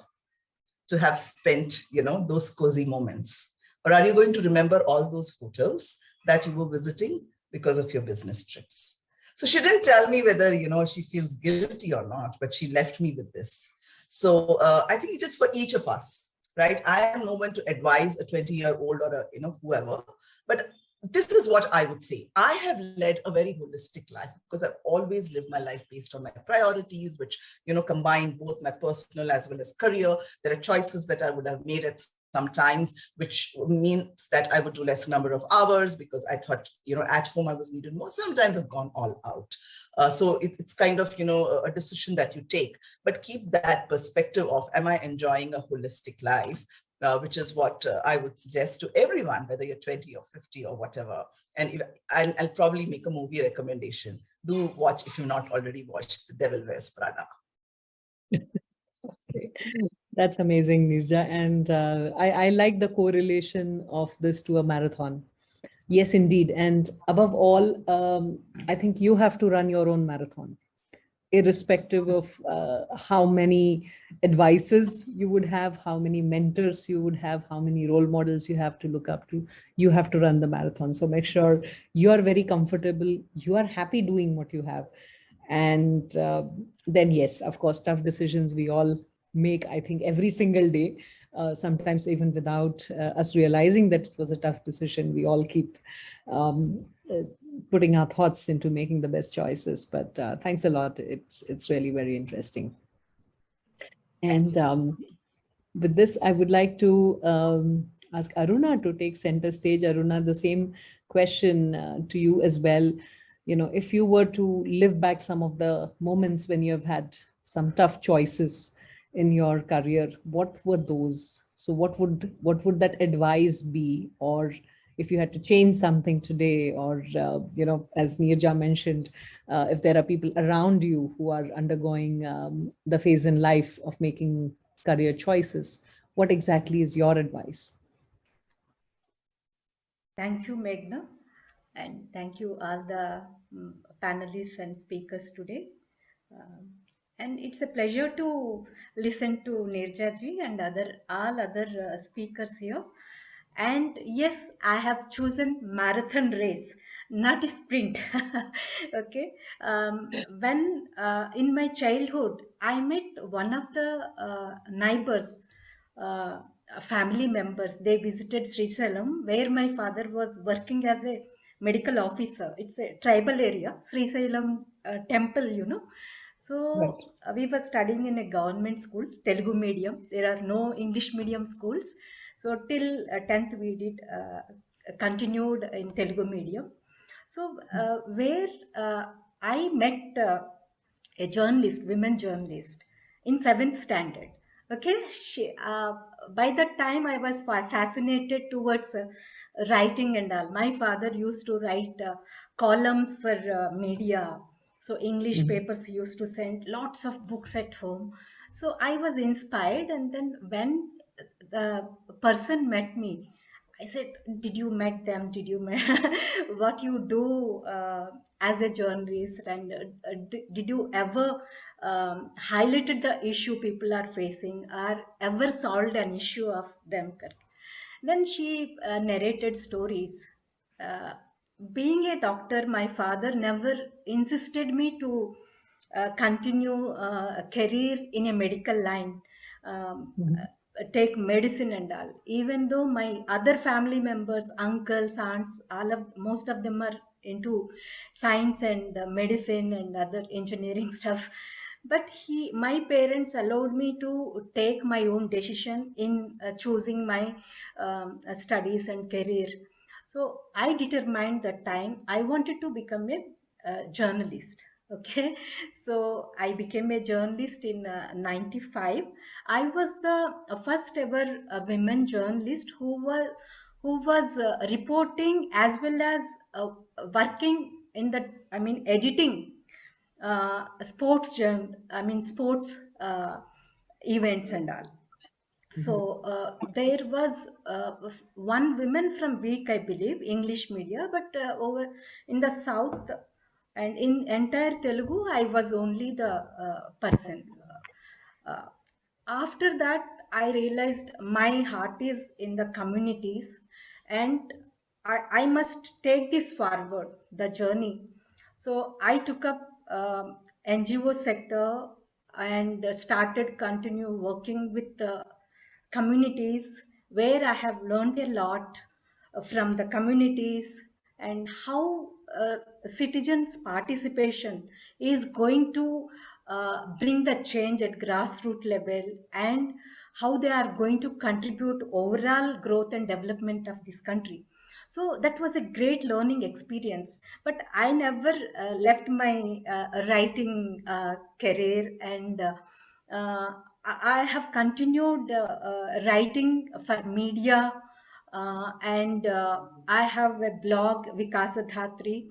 to have spent, those cozy moments? Or are you going to remember all those hotels that you were visiting because of your business trips? So she didn't tell me whether, she feels guilty or not, but she left me with this. So I think it is for each of us, right? I am no one to advise a 20-year-old or a, whoever, but this is what I would say. I have led a very holistic life because I've always lived my life based on my priorities, which, combine both my personal as well as career. There are choices that I would have made at some times, which means that I would do less number of hours because I thought, at home I was needed more. Sometimes I've gone all out. So it's kind of, a decision that you take, but keep that perspective of, am I enjoying a holistic life? Which is what I would suggest to everyone, whether you're 20 or 50 or whatever. And I'll probably make a movie recommendation. Do watch, if you've not already watched, The Devil Wears Prada. Okay. That's amazing, Nirja. And I like the correlation of this to a marathon. Yes, indeed. And above all, I think you have to run your own marathon, irrespective of how many advices you would have, how many mentors you would have, how many role models you have to look up to. You have to run the marathon. So make sure you are very comfortable, you are happy doing what you have. And then, yes, of course, tough decisions we all make, I think, every single day. Sometimes even without us realizing that it was a tough decision, we all keep putting our thoughts into making the best choices. But thanks a lot. It's really very interesting. And with this, I would like to ask Aruna to take center stage. Aruna, the same question to you as well. If you were to live back some of the moments when you have had some tough choices in your career, what were those? So what would that advice be? Or if you had to change something today, or, as Nirja mentioned, if there are people around you who are undergoing the phase in life of making career choices, what exactly is your advice? Thank you, Meghna, and thank you all the panelists and speakers today. And it's a pleasure to listen to Nirja ji and all other speakers here. And yes, I have chosen marathon race not a sprint. Okay. When in my childhood, I met one of the neighbors, uh, family members. They visited Sri Salem, where my father was working as a medical officer. It's a tribal area, Sri Salem temple, you know. So we were studying in a government school, Telugu medium. There are no English medium schools. So till 10th we did continued in Telugu medium. So where I met a journalist, women journalist in 7th standard. Okay, by that time I was fascinated towards writing and all. My father used to write columns for media. So English papers used to send lots of books at home. So I was inspired, and then when the person met me, I said, "Did you met them? Did you met what you do as a journalist? And did you ever highlighted the issue people are facing, or ever solved an issue of them?" Then she narrated stories. Uh, Being a doctor, my father never insisted me to continue a career in a medical line. Take medicine and all. Even though my other family members, uncles, aunts, most of them are into science and medicine and other engineering stuff, but my parents allowed me to take my own decision in choosing my studies and career. So I determined that time I wanted to become a journalist. Okay, so I became a journalist in 95. I was the first ever women journalist who was reporting as well as working in the, I mean, editing sports events and all. So there was one woman from week, I believe, English media, but over in the south and in entire Telugu, I was only the person. Uh, After that, I realized my heart is in the communities, and I must take this forward, the journey. So I took up NGO sector and started continue working with the communities, where I have learned a lot from the communities, and how citizens' participation is going to bring the change at grassroots level, and how they are going to contribute overall growth and development of this country. So that was a great learning experience. But I never left my writing career, and I have continued writing for media, and I have a blog, Vikasa Dhatri,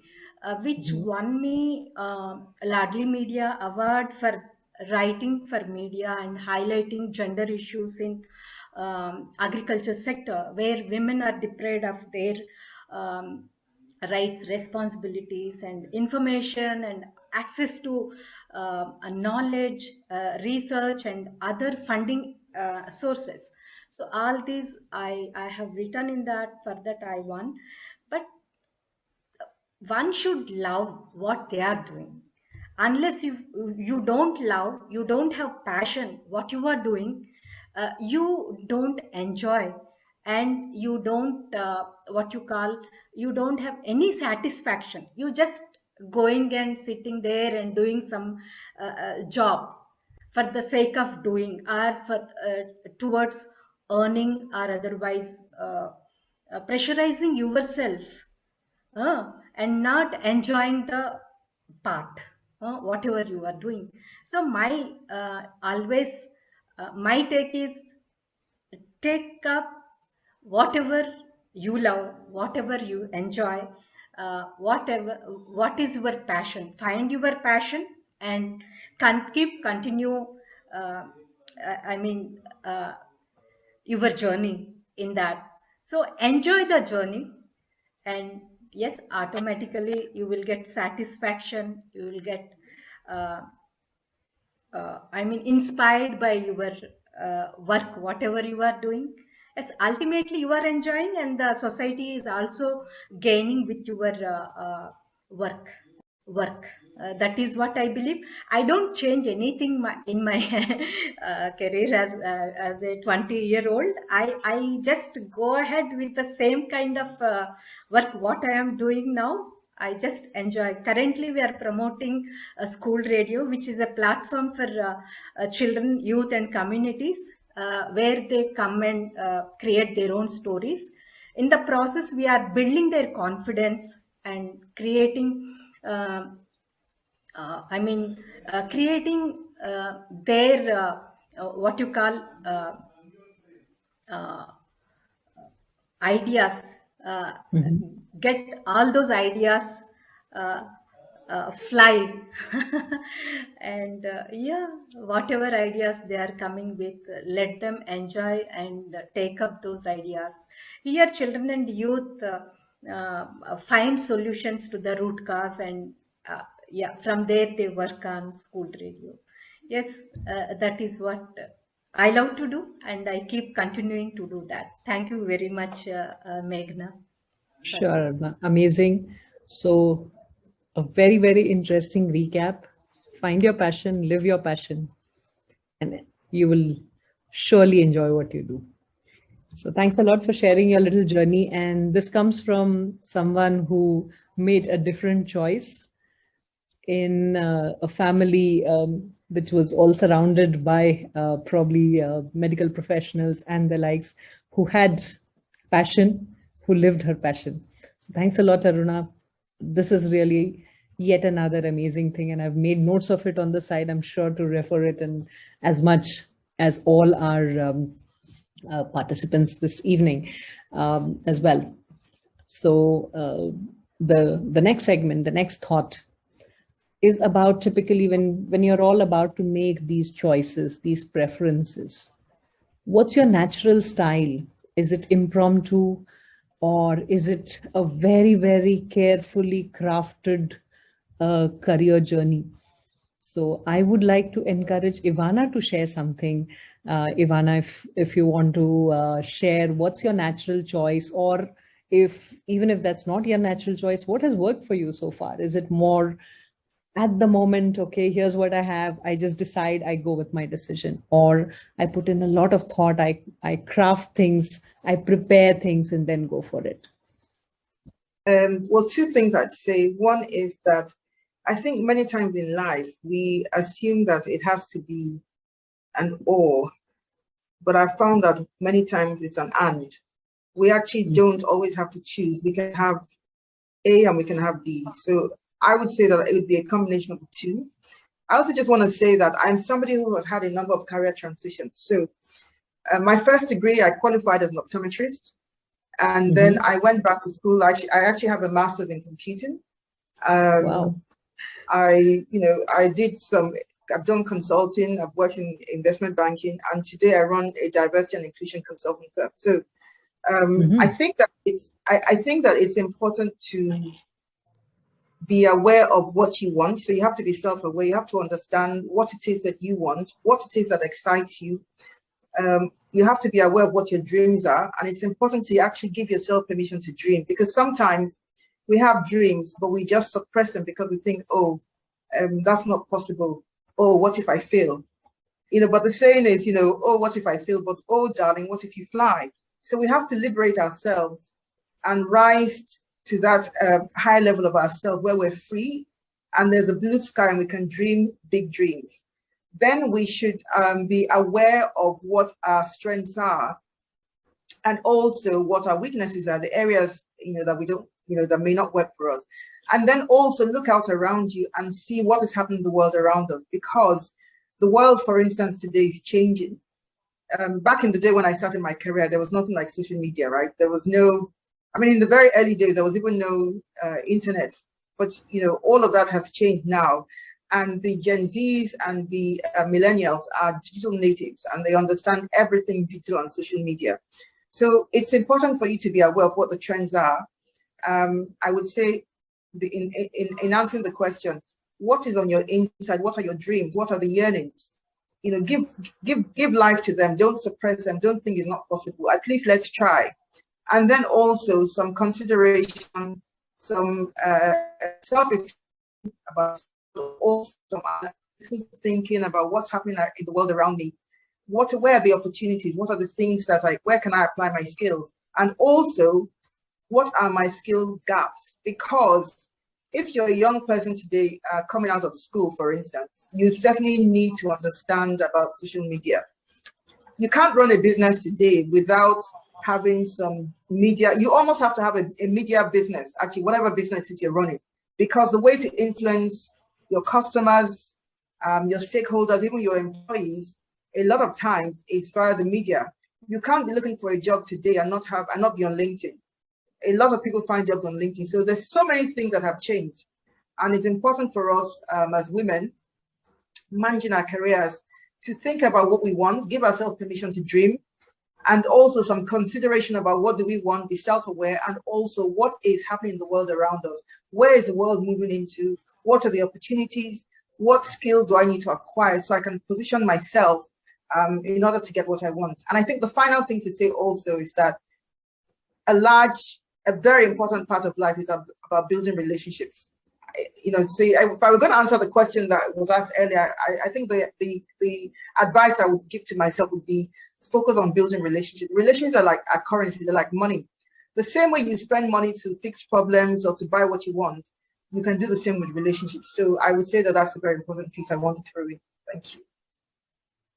which won me Ladli Media Award for writing for media and highlighting gender issues in agriculture sector, where women are deprived of their um, rights, responsibilities, and information, and access to knowledge, research, and other funding sources. So all these I have written in that, for that I won. But one should love what they are doing. Unless you don't love, you don't have passion what you are doing, you don't enjoy, and you don't what you call, you don't have any satisfaction. You just going and sitting there and doing some job for the sake of doing, or for towards earning, or otherwise pressurizing yourself, and not enjoying the path, whatever you are doing. So my always my take is, take up whatever you love, whatever you enjoy, whatever, what is your passion. Find your passion and continue. Uh, I mean, your journey in that. So enjoy the journey, and yes, automatically you will get satisfaction. You will get uh, I mean, inspired by your work, whatever you are doing. Yes, ultimately you are enjoying and the society is also gaining with your work. That is what I believe. I don't change anything in my career as a 20-year-old. I just go ahead with the same kind of work what I am doing now. I just enjoy. Currently, we are promoting a school radio, which is a platform for children, youth, and communities, where they come and create their own stories. In the process, we are building their confidence and creating. Creating their what you call uh, ideas, uh, get all those ideas uh, fly and yeah, whatever ideas they are coming with, let them enjoy and take up those ideas. Here children and youth find solutions to the root cause, and yeah, from there they work on school radio. Yes, that is what I love to do, and I keep continuing to do that. Thank you very much, Meghna. Sure, Arma. Amazing. So, a very, very interesting recap. Find your passion, live your passion, and you will surely enjoy what you do. So, thanks a lot for sharing your little journey. And this comes from someone who made a different choice in a family which was all surrounded by probably medical professionals and the likes, who had passion, who lived her passion. So thanks a lot, Aruna. This is really yet another amazing thing, and I've made notes of it on the side. I'm sure to refer it and as much as all our participants this evening as well. So the next segment, the next thought, is about typically when you're all about to make these choices, these preferences. What's your natural style? Is it impromptu, or is it a very, very carefully crafted career journey? So I would like to encourage Ivana to share something. Ivana, if you want to share what's your natural choice, or even if that's not your natural choice, what has worked for you so far? Is it more at the moment, okay, here's what I have, I just decide, I go with my decision, or I put in a lot of thought, I craft things, I prepare things and then go for it? Well, two things I'd say. One is that I think many times in life, we assume that it has to be an or, but I found that many times it's an and. We actually don't always have to choose. We can have A and we can have B. So I would say that it would be a combination of the two. I also just want to say that I'm somebody who has had a number of career transitions. So my first degree, I qualified as an optometrist. And then I went back to school. I actually have a master's in computing. Wow. I've done consulting, I've worked in investment banking, and today I run a diversity and inclusion consulting firm. So I think that it's important to be aware of what you want. So you have to be self-aware. You have to understand what it is that you want, what it is that excites you. You have to be aware of what your dreams are. And it's important to actually give yourself permission to dream, because sometimes we have dreams, but we just suppress them because we think, oh, that's not possible. Oh, what if I fail? But the saying is, oh, what if I fail? But oh, darling, what if you fly? So we have to liberate ourselves and rise to that high level of ourselves where we're free and there's a blue sky and we can dream big dreams. Then we should be aware of what our strengths are and also what our weaknesses are, the areas that we don't, that may not work for us. And then also look out around you and see what is happening in the world around us, because the world, for instance, today is changing. Back in the day when I started my career, there was nothing like social media, right? There was no, in the very early days, there was even no internet, but all of that has changed now. And the Gen Zs and the millennials are digital natives, and they understand everything digital and social media. So it's important for you to be aware of what the trends are. I would say in answering the question, what is on your inside? What are your dreams? What are the yearnings? give life to them. Don't suppress them. Don't think it's not possible. At least let's try. And then also some consideration, some self-reflection about also some thinking about what's happening in the world around me. Where are the opportunities? What are the things that where can I apply my skills? And also, what are my skill gaps? Because if you're a young person today coming out of school, for instance, you certainly need to understand about social media. You can't run a business today without having some media. You almost have to have a media business, actually, whatever business is you're running, because the way to influence your customers, your stakeholders, even your employees, a lot of times is via the media. You can't be looking for a job today and not be on LinkedIn. A lot of people find jobs on LinkedIn. So there's so many things that have changed. And it's important for us as women managing our careers to think about what we want, give ourselves permission to dream, and also some consideration about what do we want, be self-aware, and also what is happening in the world around us. Where is the world moving into? What are the opportunities? What skills do I need to acquire so I can position myself in order to get what I want? And I think the final thing to say also is that a very important part of life is about building relationships. If I were going to answer the question that was asked earlier, I think the advice I would give to myself would be focus on building relationships. Relationships are like a currency, they're like money. The same way you spend money to fix problems or to buy what you want, you can do the same with relationships. So I would say that that's a very important piece I want to throw in. Thank you.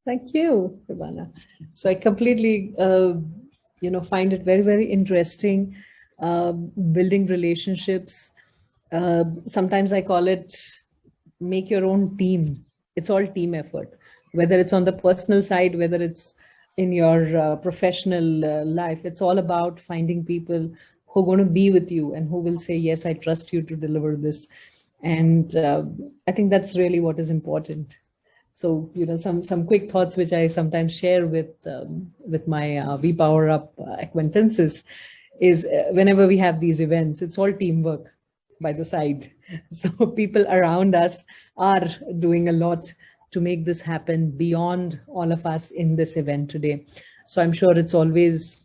Thank you, Ivana. So I completely, find it very, very interesting, building relationships. Sometimes I call it make your own team. It's all team effort, whether it's on the personal side, whether it's in your professional life. It's all about finding people who are going to be with you and who will say, yes, I trust you to deliver this. And I think that's really what is important. So, some quick thoughts which I sometimes share with my PowerUP acquaintances is whenever we have these events, it's all teamwork by the side. So people around us are doing a lot to make this happen beyond all of us in this event today. So I'm sure it's always,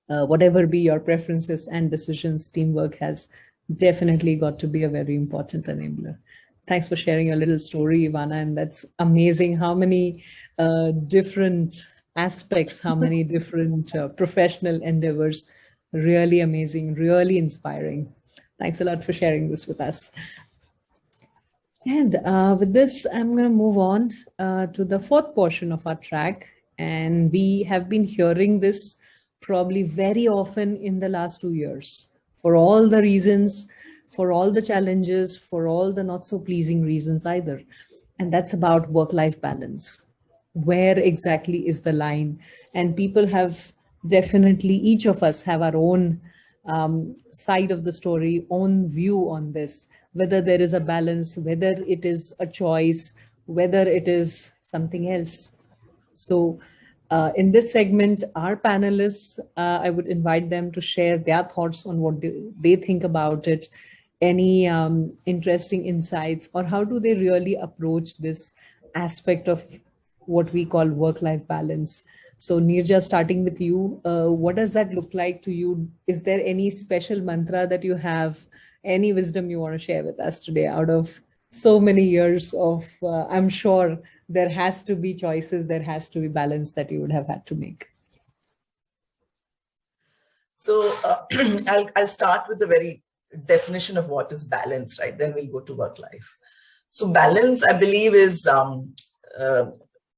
whatever be your preferences and decisions, teamwork has definitely got to be a very important enabler. Thanks for sharing your little story, Ivana. And that's amazing how many different aspects, how many different professional endeavors. Really amazing, really inspiring. Thanks a lot for sharing this with us. And with this, I'm going to move on to the fourth portion of our track. And we have been hearing this probably very often in the last 2 years, for all the reasons, for all the challenges, for all the not so pleasing reasons either. And that's about work-life balance. Where exactly is the line? And people have definitely, each of us have our own side of the story, own view on this, whether there is a balance, whether it is a choice, whether it is something else. So in this segment, our panelists, I would invite them to share their thoughts on what they think about it, any interesting insights, or how do they really approach this aspect of what we call work-life balance. So Neerja, starting with you, what does that look like to you? Is there any special mantra that you have, any wisdom you want to share with us today out of so many years of, I'm sure there has to be choices, there has to be balance that you would have had to make? So I'll start with the very definition of what is balance, right? Then we'll go to work life. So balance, I believe, is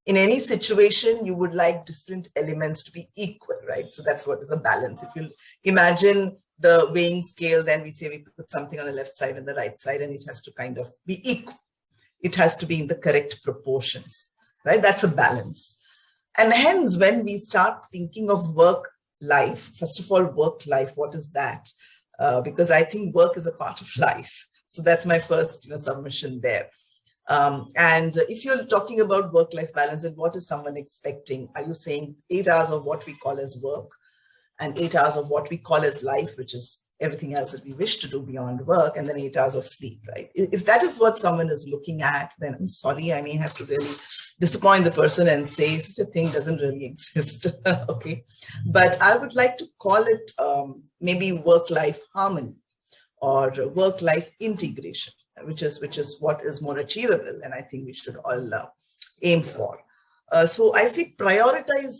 in any situation, you would like different elements to be equal, right? So that's what is a balance. If you imagine the weighing scale, then we say we put something on the left side and the right side, and it has to kind of be equal. It has to be in the correct proportions, right? That's a balance. And hence, when we start thinking of work life, first of all, work life, what is that? Because I think work is a part of life. So that's my first submission there. And if you're talking about work-life balance, then what is someone expecting? Are you saying 8 hours of what we call as work and 8 hours of what we call as life, which is everything else that we wish to do beyond work, and then 8 hours of sleep, right? If that is what someone is looking at, then I'm sorry, I may have to really disappoint the person and say such a thing doesn't really exist, okay? But I would like to call it maybe work-life harmony or work-life integration, which is what is more achievable, and I think we should all aim for. So I say prioritize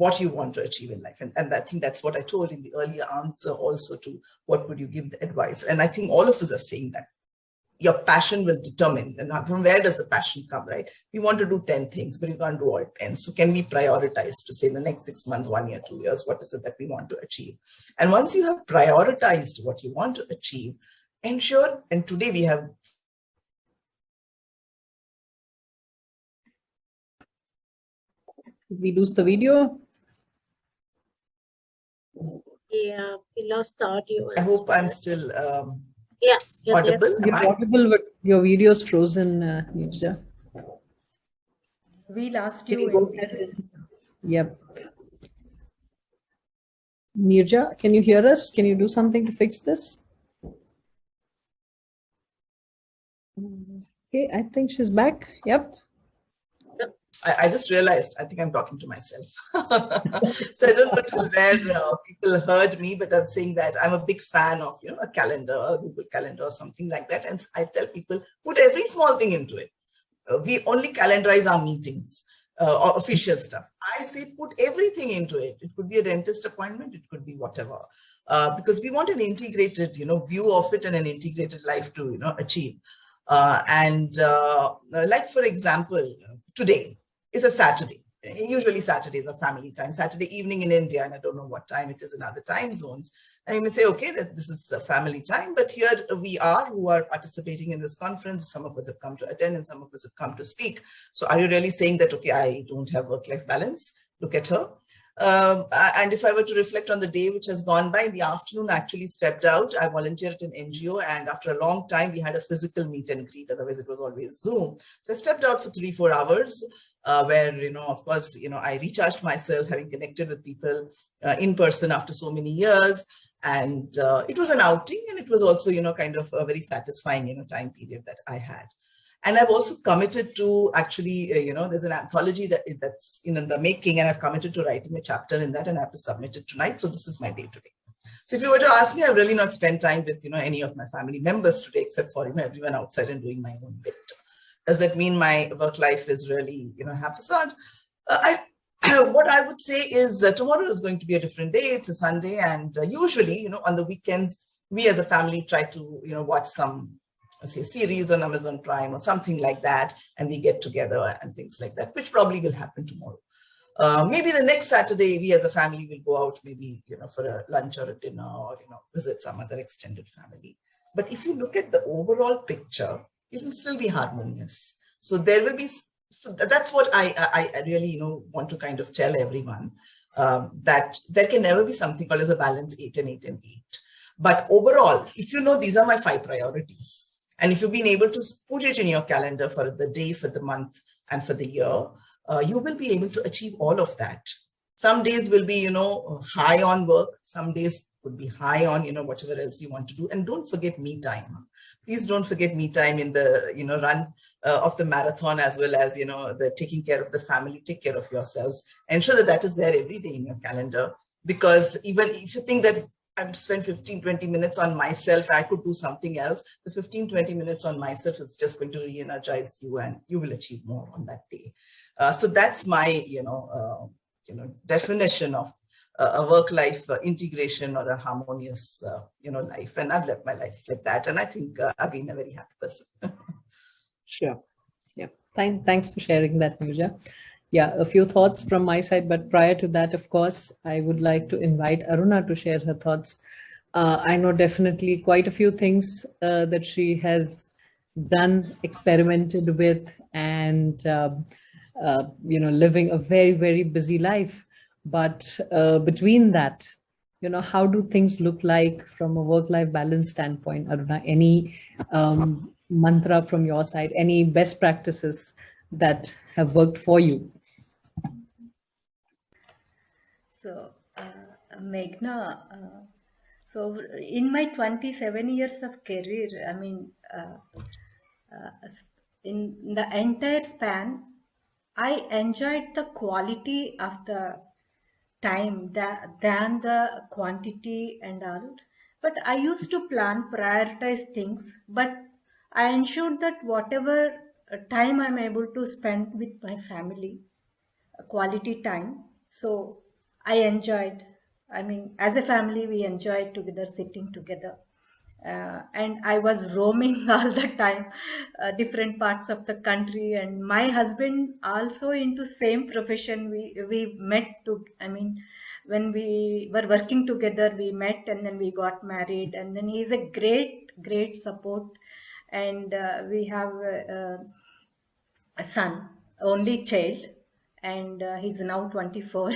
what you want to achieve in life. And I think that's what I told in the earlier answer also to what would you give the advice. And I think all of us are saying that your passion will determine, and from where does the passion come, right? We want to do 10 things, but you can't do all 10. So can we prioritize to say the next 6 months, 1 year, 2 years, what is it that we want to achieve? And once you have prioritized what you want to achieve, ensure, and today we have Did we lose the video? Yeah, we lost the audio. I hope I'm still yeah, audible. You're audible, but your video's frozen, Nirja. We lost Can you. you go ahead? Yep. Nirja, can you hear us? Can you do something to fix this? Okay, I think she's back. Yep. I just realized, I think I'm talking to myself. So I don't know till where people heard me, but I'm saying that I'm a big fan of, a calendar, a Google Calendar or something like that. And I tell people, put every small thing into it. We only calendarize our meetings or official stuff. I say, put everything into it. It could be a dentist appointment. It could be whatever. Because we want an integrated, view of it and an integrated life to, achieve. Like, for example, today is a Saturday. Usually Saturday is a family time, Saturday evening in India, and I don't know what time it is in other time zones. And you may say, okay, that this is a family time, but here we are who are participating in this conference. Some of us have come to attend and some of us have come to speak. So are you really saying that, okay, I don't have work-life balance? Look at her. And if I were to reflect on the day which has gone by, in the afternoon, I actually stepped out. I volunteered at an NGO, and after a long time, we had a physical meet and greet. Otherwise, it was always Zoom. So I stepped out for 3-4 hours. Where, of course, I recharged myself, having connected with people in person after so many years. And it was an outing, and it was also, kind of a very satisfying, time period that I had. And I've also committed to actually, there's an anthology that's in the making, and I've committed to writing a chapter in that, and I have to submit it tonight. So this is my day today. So if you were to ask me, I've really not spent time with, any of my family members today, except for, everyone outside and doing my own bit. Does that mean my work life is really, haphazard? What I would say is tomorrow is going to be a different day. It's a Sunday, and usually, on the weekends, we as a family try to, watch some, say, series on Amazon Prime or something like that, and we get together and things like that, which probably will happen tomorrow. Maybe the next Saturday, we as a family will go out, maybe, for a lunch or a dinner, or, visit some other extended family. But if you look at the overall picture, it will still be harmonious. So there will be, so that's what I really, want to kind of tell everyone, that there can never be something called as a balance 8 and 8 and 8. But overall, if these are my 5 priorities, and if you've been able to put it in your calendar for the day, for the month, and for the year, you will be able to achieve all of that. Some days will be, high on work. Some days would be high on, whatever else you want to do. And don't forget me time. Please don't forget me time in the, run of the marathon, as well as, the taking care of the family. Take care of yourselves. Ensure that that is there every day in your calendar. Because even if you think that I've spent 15-20 minutes on myself, I could do something else, the 15-20 minutes on myself is just going to re-energize you, and you will achieve more on that day. So that's my, definition of a work-life integration or a harmonious, life. And I've lived my life like that. And I think I've been a very happy person. Sure. Yeah. Thanks for sharing that, Nirja. Yeah, a few thoughts from my side. But prior to that, of course, I would like to invite Aruna to share her thoughts. I know definitely quite a few things that she has done, experimented with, and, living a very, very busy life. But between that, how do things look like from a work-life balance standpoint? Aruna, any mantra from your side, any best practices that have worked for you? So Meghna, so in my 27 years of career, I mean, in the entire span, I enjoyed the quality of the time than the quantity and all. But I used to plan, prioritize things, but I ensured that whatever time I'm able to spend with my family, quality time. So I enjoyed, I mean, as a family, we enjoyed together, sitting together. And I was roaming all the time, different parts of the country. And my husband also into same profession. We met to, I mean, when we were working together, we met and then we got married. And then he's a great support. And we have a son, only child, and he's now 24.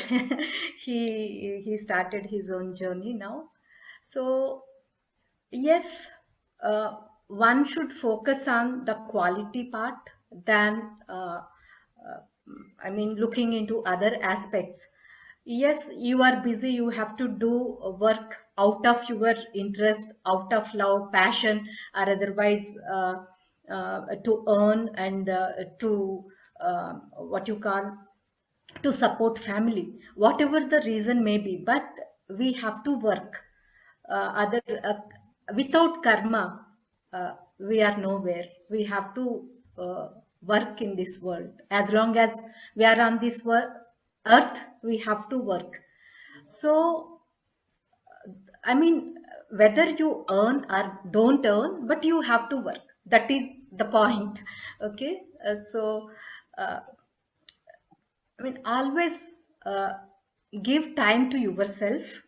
He started his own journey now. So yes, one should focus on the quality part than I mean looking into other aspects. Yes, you are busy, you have to do work out of your interest, out of love, passion, or otherwise to earn and to what you call to support family, whatever the reason may be, but we have to work. Other without karma, we are nowhere. We have to work in this world. As long as we are on this earth, we have to work. So, I mean, whether you earn or don't earn, but you have to work. That is the point. Okay. Uh, I mean, always give time to yourself,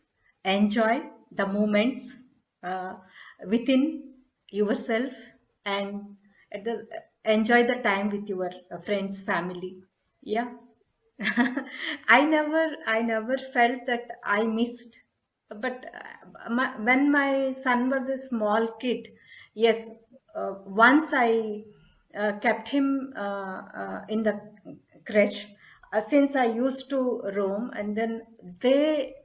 enjoy the moments uh, within yourself, and enjoy the time with your friends, family. Yeah. I never felt that I missed, but when my son was a small kid, yes, once I kept him in the crèche, since I used to roam, and then they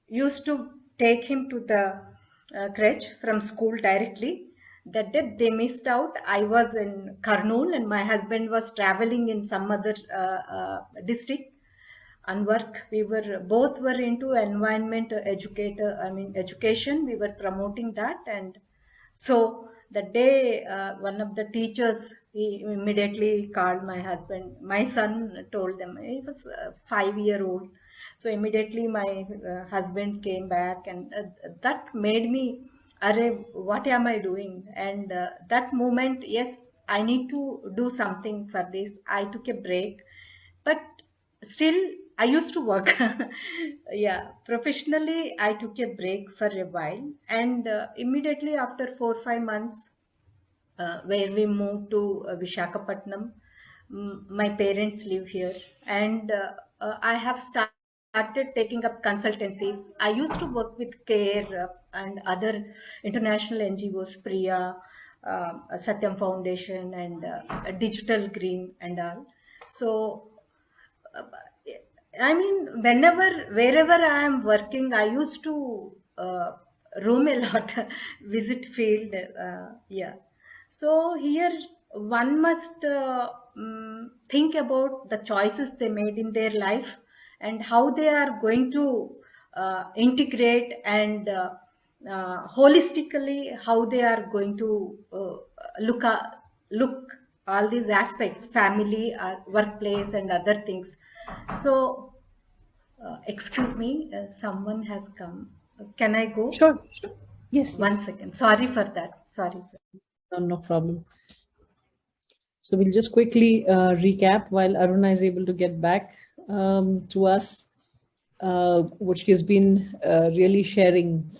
used to take him to the crèche from school directly. That day they missed out. I was in Kurnool and my husband was traveling in some other district and work. We were both were into environment education. We were promoting that, and so the day one of the teachers, he immediately called my husband. My son told them, he was 5 year old. So immediately my husband came back, and that made me, Arre, what am I doing? And that moment, yes, I need to do something for this. I took a break, but still I used to work. Yeah, professionally I took a break for a while, and immediately after 4 or 5 months, where we moved to Vishakhapatnam, my parents live here, and I have started taking up consultancies. I used to work with CARE and other international NGOs, Priya, Satyam Foundation, and Digital Green and all. So I mean, wherever I am working, I used to roam a lot, visit field. Yeah. So here one must think about the choices they made in their life and how they are going to integrate and holistically how they are going to look all these aspects, family, workplace, and other things. So, excuse me, someone has come. Can I go? Sure. Yes. One second. Sorry for that. Sorry. No problem. So we'll just quickly recap while Aruna is able to get back to us. What she has been really sharing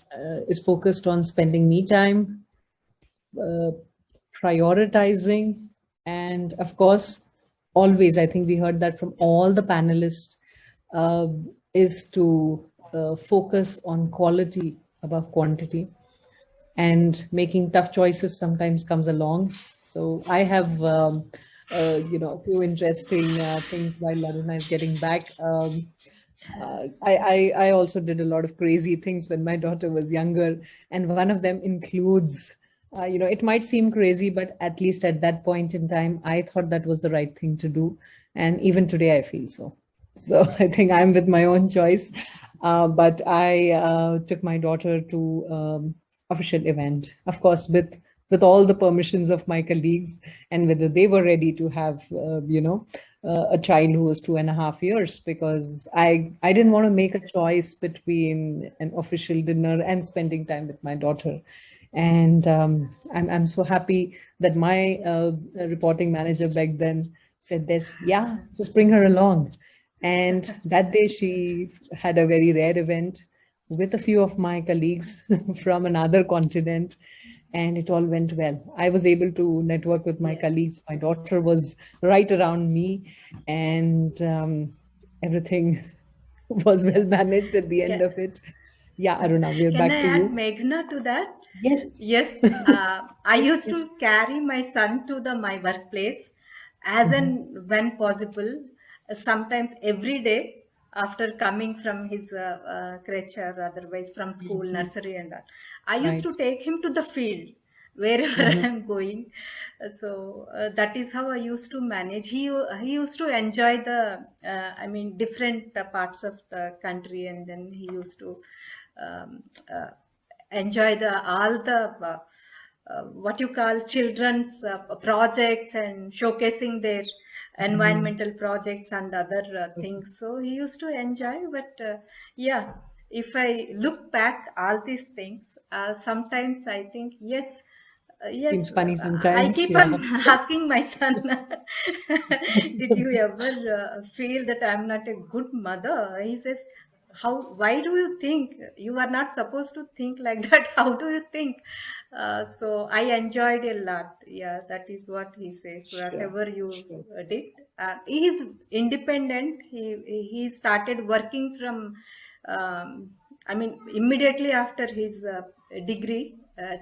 is focused on spending me time, prioritizing, and of course, always, I think we heard that from all the panelists, is to focus on quality above quantity, and making tough choices sometimes comes along. So I have, a few interesting things while Aruna is getting back. I also did a lot of crazy things when my daughter was younger, and one of them includes, it might seem crazy, but at least at that point in time, I thought that was the right thing to do, and even today I feel so. So I think I'm with my own choice, but I took my daughter to official event, of course, with all the permissions of my colleagues, and whether they were ready to have, a child who was 2.5 years, because I didn't want to make a choice between an official dinner and spending time with my daughter. And I'm so happy that my reporting manager back then said this, yeah, just bring her along. And that day she had a very rare event with a few of my colleagues from another continent, and it all went well. I was able to network with my colleagues. My daughter was right around me, and everything was well managed at the end of it. Yeah, Aruna, we're Can back I to add you. Meghna to that? Yes. Yes. I used to carry my son to my workplace as and when possible, sometimes every day after coming from his crèche or otherwise from school, nursery and all. I used to take him to the field wherever I'm going. So that is how I used to manage. He used to enjoy the, different parts of the country, and then he used to um, uh, enjoy all the what you call children's projects and showcasing their environmental projects and other things. So he used to enjoy. But yeah, if I look back all these things, sometimes I think yes. Seems Yes, funny I sometimes. keep Yeah. on asking my son, did you ever feel that I'm not a good mother? He says, why do you think you are not supposed to think like that? How do you think? So I enjoyed a lot. Yeah, that is what he says. Sure. Whatever you Sure. did, he is independent. He started working from, immediately after his degree,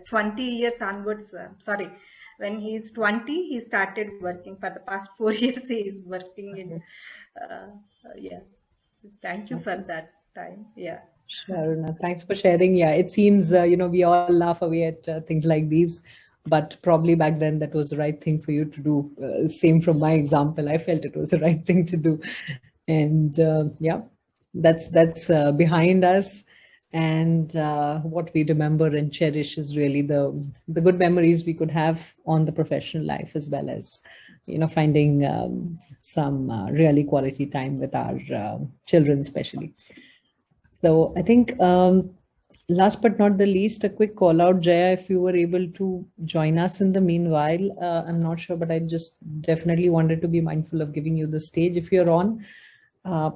20 years onwards. Sorry, when he is 20, he started working. For the past 4 years, he is working in. Yeah. Thank you for Okay. that time. Yeah. Sure, Aruna. Thanks for sharing. Yeah, it seems, we all laugh away at things like these, but probably back then that was the right thing for you to do. Same from my example. I felt it was the right thing to do. And yeah, that's behind us. And what we remember and cherish is really the good memories we could have on the professional life, as well as, finding some really quality time with our children, especially. So I think last but not the least, a quick call out, Jaya, if you were able to join us in the meanwhile. I'm not sure, but I just definitely wanted to be mindful of giving you the stage. If you're on,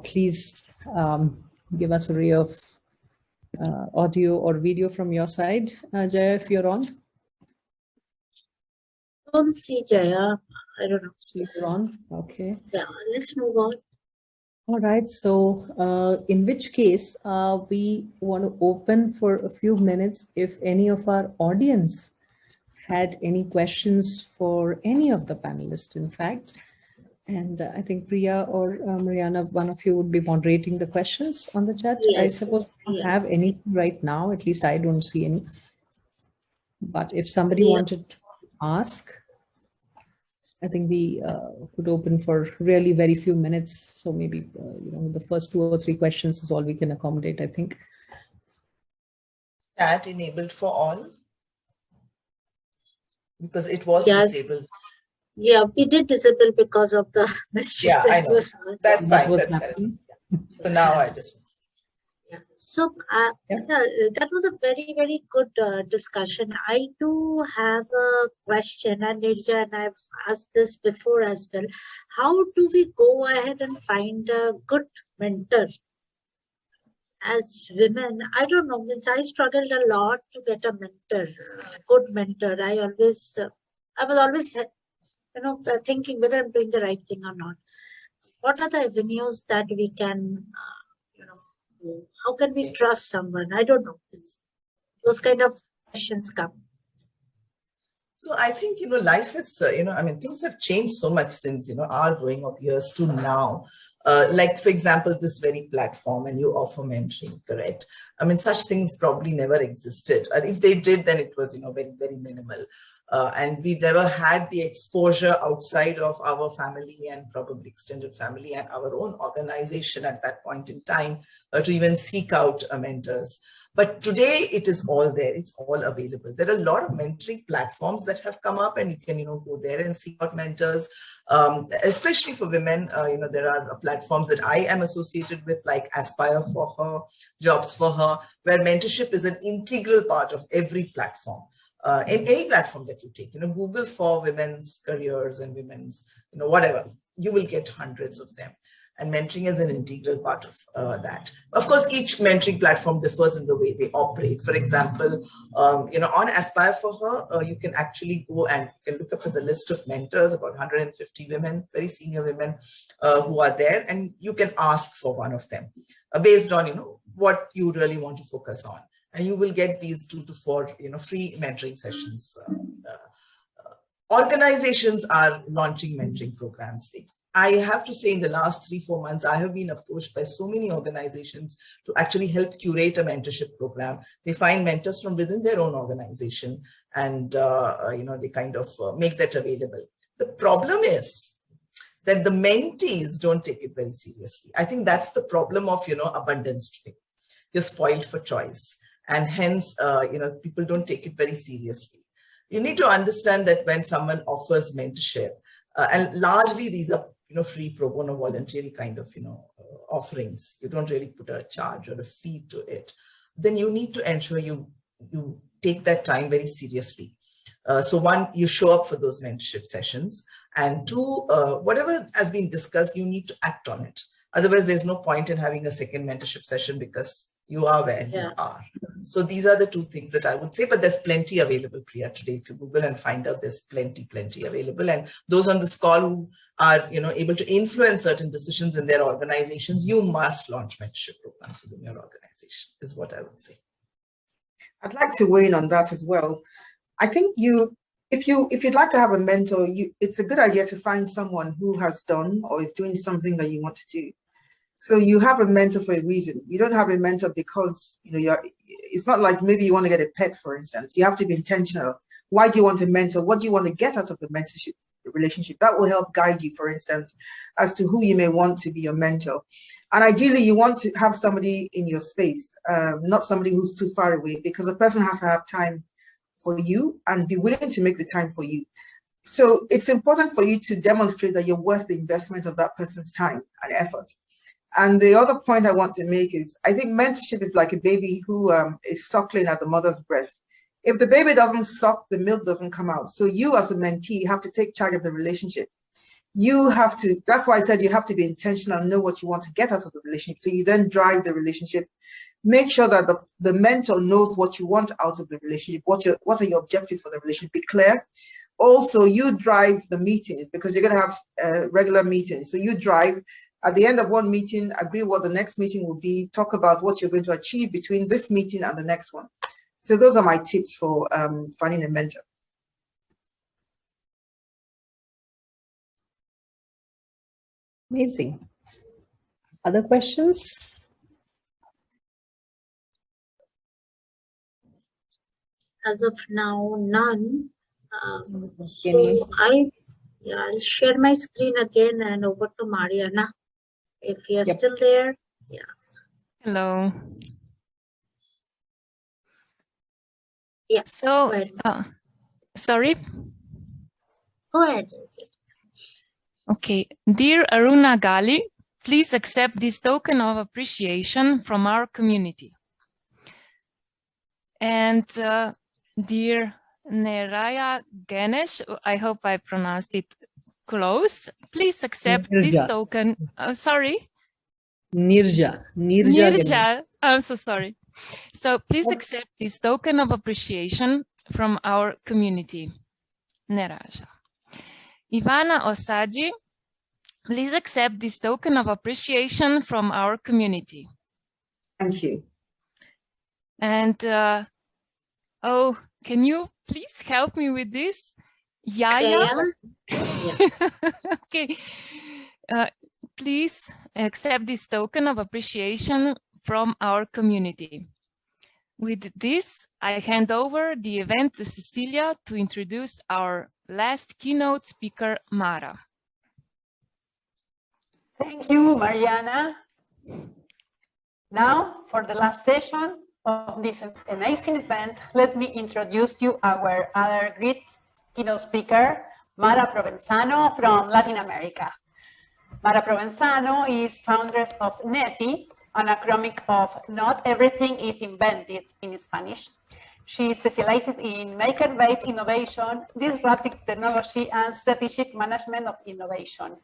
please give us a ray of audio or video from your side, Jaya, if you're on. Don't see Jaya. I don't know. See you're on. Okay. Yeah, let's move on. All right. So in which case, we want to open for a few minutes if any of our audience had any questions for any of the panelists, in fact. And I think Priya or Mariana, one of you would be moderating the questions on the chat. Yes. I suppose we don't have any right now, at least I don't see any. But if somebody wanted to ask, I think we could open for really very few minutes. So maybe, the first 2 or 3 questions is all we can accommodate, I think. Chat enabled for all? Because it was disabled. Yeah, we did disable because of the message. Yeah, I know. That's fine. That's fine. So now I just. Yeah. So that was a very, very good discussion. I do have a question, and Nirja and I've asked this before as well. How do we go ahead and find a good mentor? As women, I don't know, means I struggled a lot to get a mentor, good mentor. I was always, thinking whether I'm doing the right thing or not. What are the avenues that we can, how can we trust someone? I don't know. Those kind of questions come. So I think, life is, things have changed so much since, our growing up years to now. Like, for example, this very platform, and you offer mentoring, correct? I mean, such things probably never existed. And if they did, then it was, very, very minimal. And we never had the exposure outside of our family and probably extended family and our own organization at that point in time to even seek out mentors. But today it is all there. It's all available. There are a lot of mentoring platforms that have come up, and you can, go there and seek out mentors, especially for women. There are platforms that I am associated with, like Aspire for Her, Jobs for Her, where mentorship is an integral part of every platform. In any platform that you take, Google for women's careers and women's, whatever, you will get hundreds of them. And mentoring is an integral part of that. Of course, each mentoring platform differs in the way they operate. For example, on Aspire for Her, you can actually go and you can look up at the list of mentors, about 150 women, very senior women who are there, and you can ask for one of them based on, what you really want to focus on. And you will get these 2 to 4, free mentoring sessions. Organizations are launching mentoring programs. I have to say, in the last 3-4 months, I have been approached by so many organizations to actually help curate a mentorship program. They find mentors from within their own organization, and they kind of make that available. The problem is that the mentees don't take it very seriously. I think that's the problem of abundance today. You're spoiled for choice, and hence people don't take it very seriously. You need to understand that when someone offers mentorship, and largely these are free pro bono voluntary kind of offerings, you don't really put a charge or a fee to it, then you need to ensure you take that time very seriously. So one, you show up for those mentorship sessions, and 2, whatever has been discussed, you need to act on it. Otherwise, there's no point in having a second mentorship session, because you are where you are. So these are the 2 things that I would say, but there's plenty available, Priya. Today, if you Google and find out, there's plenty available. And those on this call who are, able to influence certain decisions in their organizations, you must launch mentorship programs within your organization, is what I would say. I'd like to weigh in on that as well. I think if you'd like to have a mentor, it's a good idea to find someone who has done or is doing something that you want to do. So you have a mentor for a reason. You don't have a mentor because it's not like maybe you want to get a pet, for instance. You have to be intentional. Why do you want a mentor? What do you want to get out of the mentorship relationship? That will help guide you, for instance, as to who you may want to be your mentor. And ideally, you want to have somebody in your space, not somebody who's too far away, because a person has to have time for you and be willing to make the time for you. So it's important for you to demonstrate that you're worth the investment of that person's time and effort. And the other point I want to make is, I think mentorship is like a baby who is suckling at the mother's breast. If the baby doesn't suck, the milk doesn't come out. So you as a mentee have to take charge of the relationship. You have to, that's why I said you have to be intentional and know what you want to get out of the relationship. So you then drive the relationship. Make sure that the mentor knows what you want out of the relationship. What are your objectives for the relationship? Be clear. Also, you drive the meetings, because you're going to have regular meetings. So you drive. At the end of one meeting, agree what the next meeting will be, talk about what you're going to achieve between this meeting and the next one. So those are my tips for finding a mentor. Amazing. Other questions? As of now, none. So I'll share my screen again and over to Mariana. If you're still there, Hello. Yeah. So, sorry. Go ahead. Okay. Dear Aruna Gali, please accept this token of appreciation from our community. And dear Neraya Ganesh, I hope I pronounced it close. Please accept this token. Sorry. Nirja. I'm so sorry. So please accept this token of appreciation from our community. Neraja. Ivana Osaji, please accept this token of appreciation from our community. Thank you. And oh, can you please help me with this? Yaya? Okay. Please accept this token of appreciation from our community. With this, I hand over the event to Cecilia to introduce our last keynote speaker, Mara. Thank you, Mariana. Now, for the last session of this amazing event, let me introduce you our other great keynote speaker, Mara Provenzano from Latin America. Mara Provenzano is founder of NETI, an acronym of Not Everything is Invented in Spanish. She specializes in maker-based innovation, disruptive technology, and strategic management of innovation.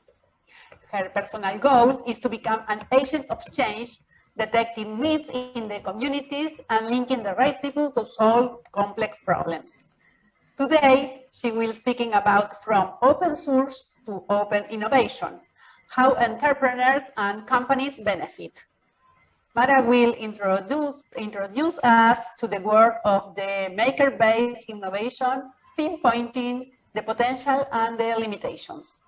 Her personal goal is to become an agent of change, detecting needs in the communities and linking the right people to solve complex problems. Today, she will be speaking about from open source to open innovation, how entrepreneurs and companies benefit. Mara will introduce us to the world of the maker-based innovation, pinpointing the potential and the limitations.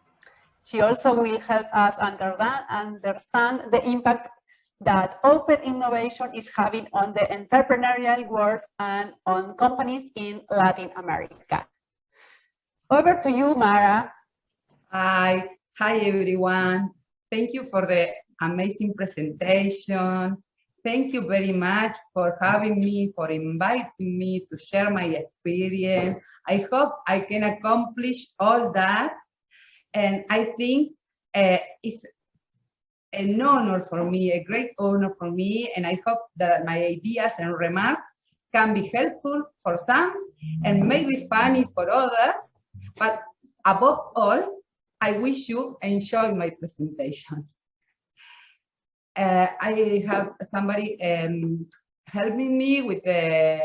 She also will help us understand the impact that open innovation is having on the entrepreneurial world and on companies in Latin America. Over to you, Mara. Hi everyone. Thank you for the amazing presentation. Thank you very much for having me, for inviting me to share my experience. I hope I can accomplish all that. And I think it's an honor for me, a great honor for me. And I hope that my ideas and remarks can be helpful for some and maybe funny for others. But above all, I wish you enjoy my presentation. I have somebody helping me with the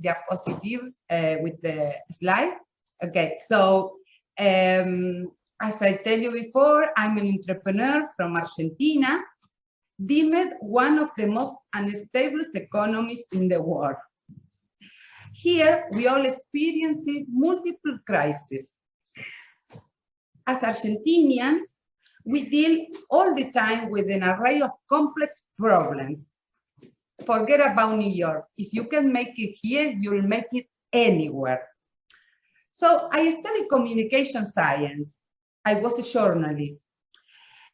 diapositives, with the slide. Okay, so as I tell you before, I'm an entrepreneur from Argentina, deemed one of the most unstable economies in the world. Here, we all experience multiple crises. As Argentinians, we deal all the time with an array of complex problems. Forget about New York. If you can make it here, you'll make it anywhere. So I studied communication science. I was a journalist.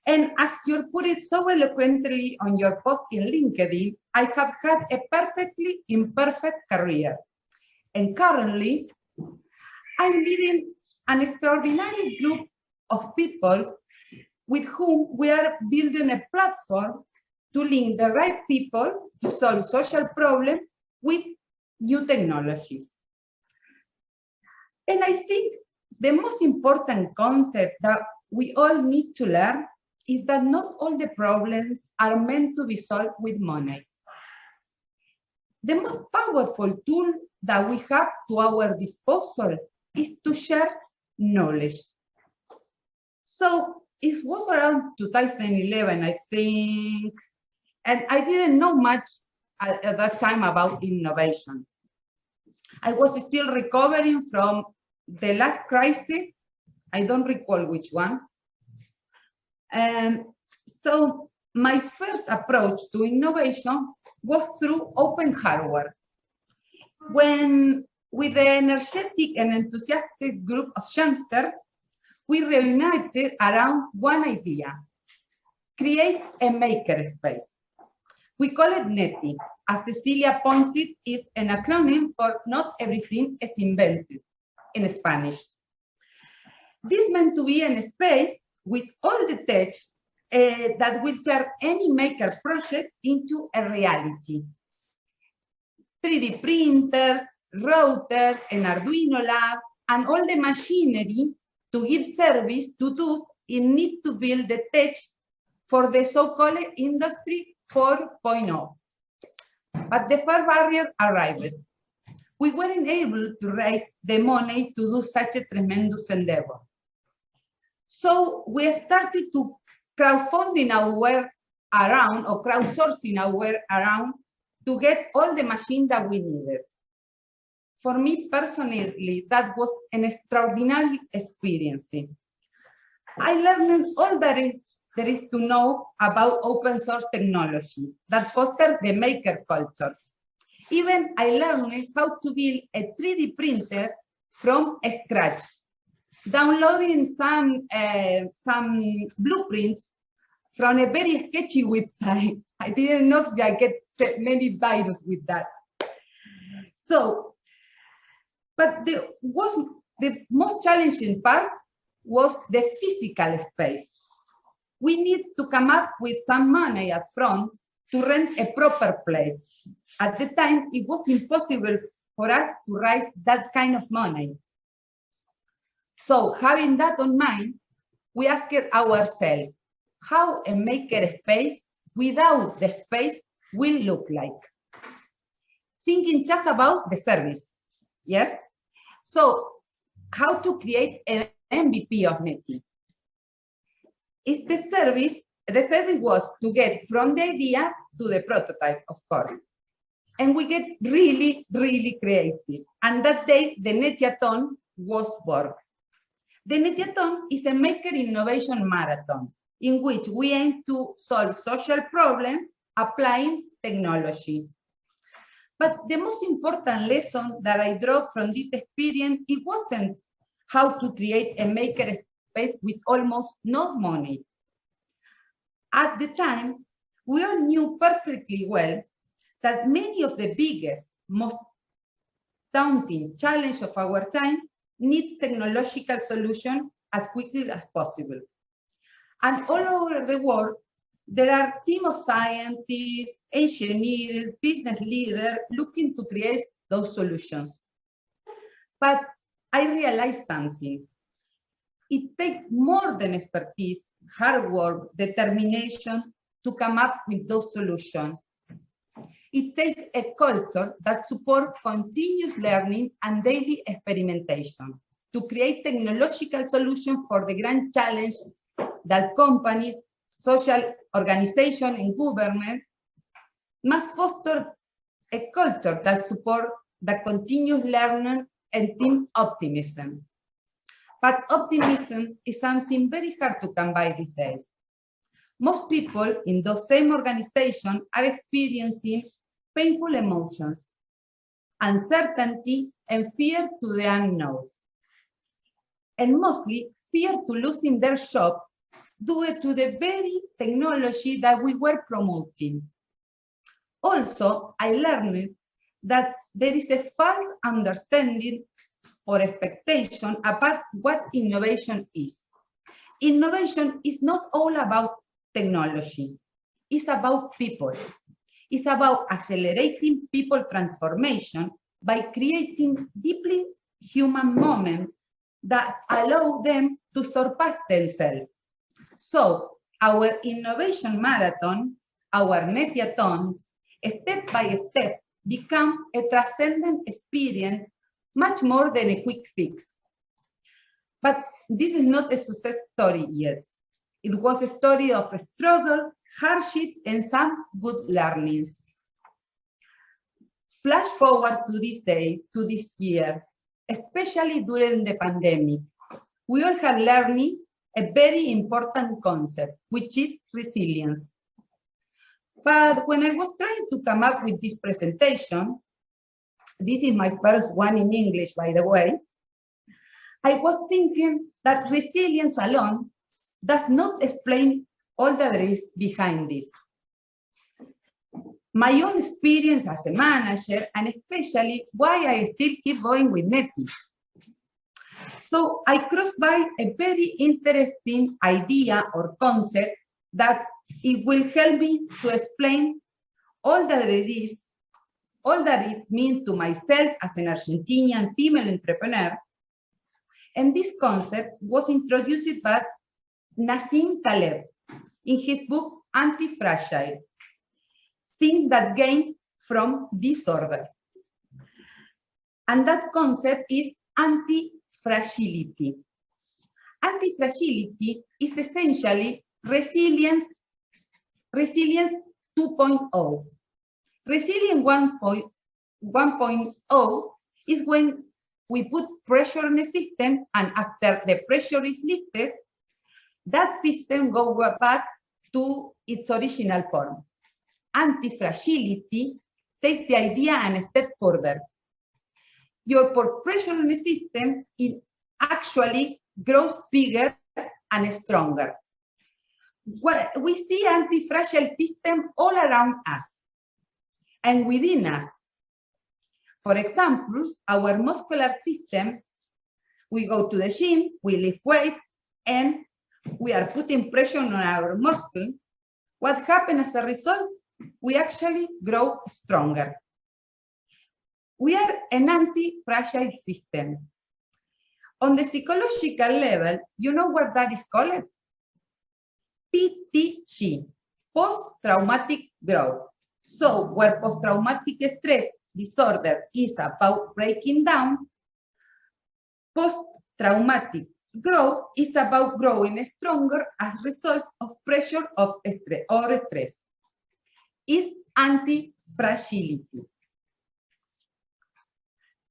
And as you put it so eloquently on your post in LinkedIn, I have had a perfectly imperfect career. And currently, I'm leading an extraordinary group of people with whom we are building a platform to link the right people to solve social problems with new technologies. And I think the most important concept that we all need to learn is that not all the problems are meant to be solved with money. The most powerful tool that we have to our disposal is to share knowledge. So it was around 2011, I think, and I didn't know much at that time about innovation. I was still recovering from the last crisis. I don't recall which one. And so my first approach to innovation was through open hardware. When, with an energetic and enthusiastic group of youngsters, we reunited around one idea: create a makerspace. We call it NETI. As Cecilia pointed, is an acronym for Not Everything is Invented in Spanish. This meant to be a space with all the text that will turn any maker project into a reality. 3D printers, routers, an Arduino lab, and all the machinery to give service to those in need to build the tech for the so-called Industry 4.0. But the first barrier arrived. We weren't able to raise the money to do such a tremendous endeavor. So we started to crowdfunding our way around, or crowdsourcing our way around, to get all the machines that we needed. For me personally, that was an extraordinary experience. I learned all that there is to know about open source technology that foster the maker culture. Even I learned how to build a 3D printer from scratch, downloading some blueprints from a very sketchy website. I didn't know if I get many virus with that. So, but the most challenging part was the physical space. We need to come up with some money up front to rent a proper place. At the time, it was impossible for us to raise that kind of money. So having that on mind, we asked ourselves how a maker space without the space will look like. Thinking just about the service, yes? So how to create an MVP of Neti? It's the service was to get from the idea to the prototype, of course. And we get really, really creative. And that day, the Netiathon was born. The Netiathon is a maker innovation marathon in which we aim to solve social problems applying technology. But the most important lesson that I draw from this experience, it wasn't how to create a maker space with almost no money. At the time, we all knew perfectly well that many of the biggest, most daunting challenges of our time need technological solutions as quickly as possible. And all over the world, there are teams of scientists, engineers, business leaders looking to create those solutions. But I realized something. It takes more than expertise, hard work, determination to come up with those solutions. It takes a culture that supports continuous learning and daily experimentation to create technological solutions for the grand challenge that companies, social organizations, and government must foster a culture that supports the continuous learning and team optimism. But optimism is something very hard to come by these days. Most people in those same organizations are experiencing painful emotions, uncertainty, and fear to the unknown. And mostly fear to losing their job due to the very technology that we were promoting. Also, I learned that there is a false understanding or expectation about what innovation is. Innovation is not all about technology. It's about people. It's about accelerating people transformation by creating deeply human moments that allow them to surpass themselves. So our innovation marathon, our Netiathons, step by step, become a transcendent experience, much more than a quick fix. But this is not a success story yet. It was a story of struggle, hardship, and some good learnings. Flash forward to this day, to this year, especially during the pandemic, we all have learning a very important concept, which is resilience. But when I was trying to come up with this presentation, this is my first one in English, by the way, I was thinking that resilience alone does not explain all that there is behind this. My own experience as a manager, and especially why I still keep going with Neti. So I crossed by a very interesting idea or concept that it will help me to explain all that it is, all that it means to myself as an Argentinian female entrepreneur. And this concept was introduced by Nassim Taleb in his book, Anti-Fragile, Things That Gain from Disorder. And that concept is anti-fragility. Anti-fragility is essentially resilience 2.0. Resilience 1.0 is when we put pressure in the system, and after the pressure is lifted, that system goes back to its original form. Anti-fragility takes the idea a step further. Your pressure in the system actually grows bigger and stronger. Well, we see anti-fragile system all around us and within us. For example, our muscular system, we go to the gym, we lift weight, and we are putting pressure on our muscle. What happens as a result? We actually grow stronger. We are an anti-fragile system. On the psychological level, you know what that is called? PTG, post-traumatic growth. So where post-traumatic stress disorder is about breaking down, post-traumatic growth is about growing stronger as a result of pressure of stress or stress. It's anti-fragility.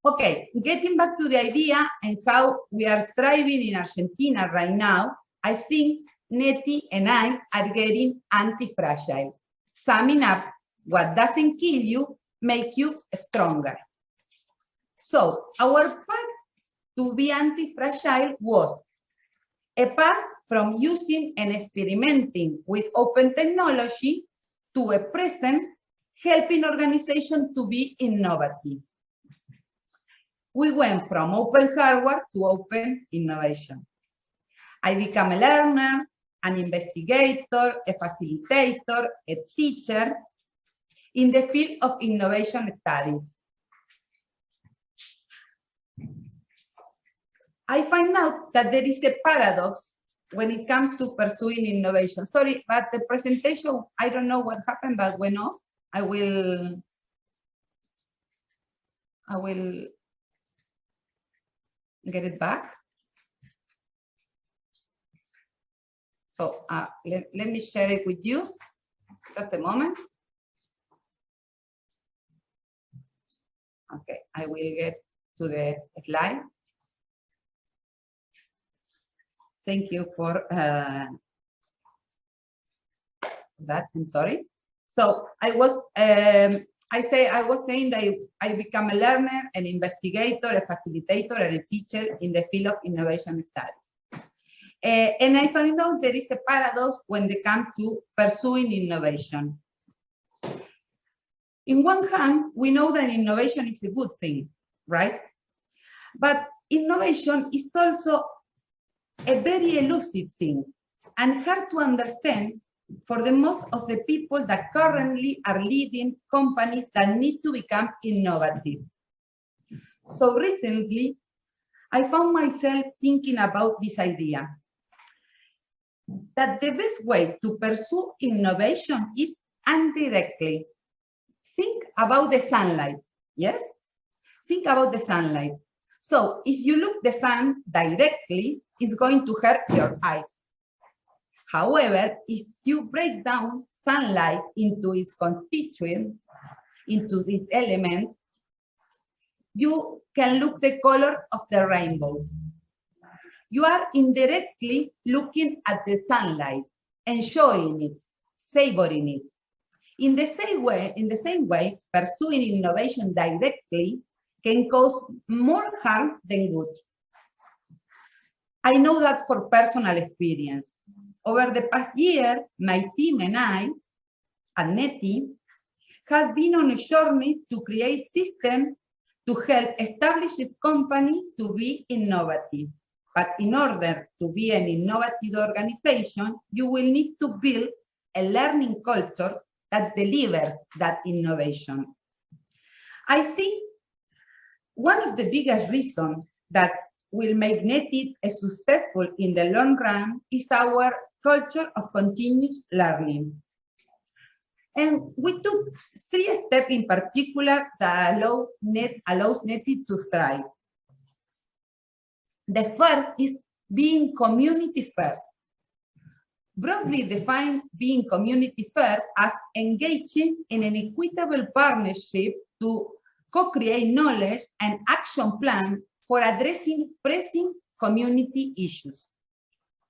Okay, getting back to the idea and how we are thriving in Argentina right now, I think Nettie and I are getting anti-fragile. Summing up, what doesn't kill you make you stronger. So our path to be anti-fragile was a path from using and experimenting with open technology to a present helping organizations to be innovative. We went from open hardware to open innovation. I became a learner, an investigator, a facilitator, a teacher in the field of innovation studies. I find out that there is a paradox when it comes to pursuing innovation. Sorry, but the presentation, I don't know what happened, but went off. I will get it back. So let me share it with you. Just a moment. Okay, I will get to the slide. Thank you for that. I'm sorry. So I was saying that I become a learner, an investigator, a facilitator, and a teacher in the field of innovation studies. And I find out there is a paradox when they come to pursuing innovation. In one hand, we know that innovation is a good thing, right? But innovation is also a very elusive thing and hard to understand for the most of the people that currently are leading companies that need to become innovative. So recently, I found myself thinking about this idea that the best way to pursue innovation is indirectly. Think about the sunlight, yes? Think about the sunlight. So if you look the sun directly, it's going to hurt your eyes. However, if you break down sunlight into its constituents, into its elements, you can look the color of the rainbows. You are indirectly looking at the sunlight, enjoying it, savoring it. In the same way, pursuing innovation directly can cause more harm than good. I know that for personal experience. Over the past year, my team and I, at Nettie, have been on a journey to create systems to help established companies to be innovative. But in order to be an innovative organization, you will need to build a learning culture that delivers that innovation. I think one of the biggest reasons that will make Nettie successful in the long run is our culture of continuous learning. And we took 3 steps in particular that allows Nettie to thrive. The first is being community first. Broadly define being community first as engaging in an equitable partnership to co-create knowledge and action plan for addressing pressing community issues.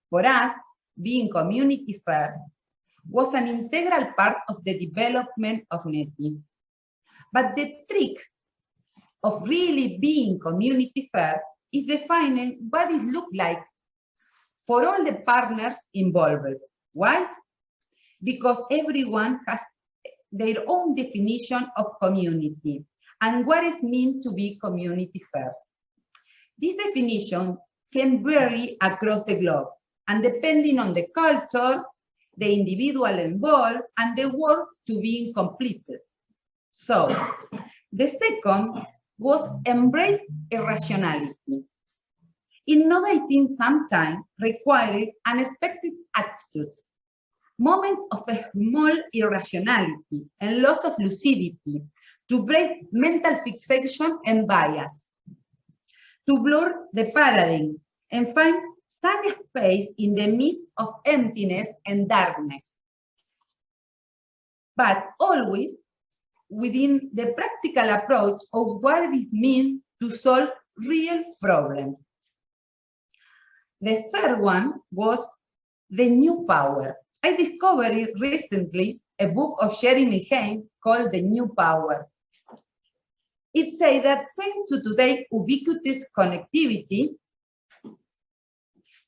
For us, being community first, was an integral part of the development of NETI. But the trick of really being community first is defining what it looks like for all the partners involved. Why? Because everyone has their own definition of community and what it means to be community first. This definition can vary across the globe, and depending on the culture, the individual involved, and the work to be completed. So, the second was embrace irrationality. Innovating sometimes required unexpected attitudes, moments of a small irrationality and loss of lucidity to break mental fixation and bias, to blur the paradigm and find some space in the midst of emptiness and darkness, but always within the practical approach of what it means to solve real problems. The third one was the new power. I discovered recently a book of Jeremy Haynes called The New Power. It says that thanks to today's ubiquitous connectivity,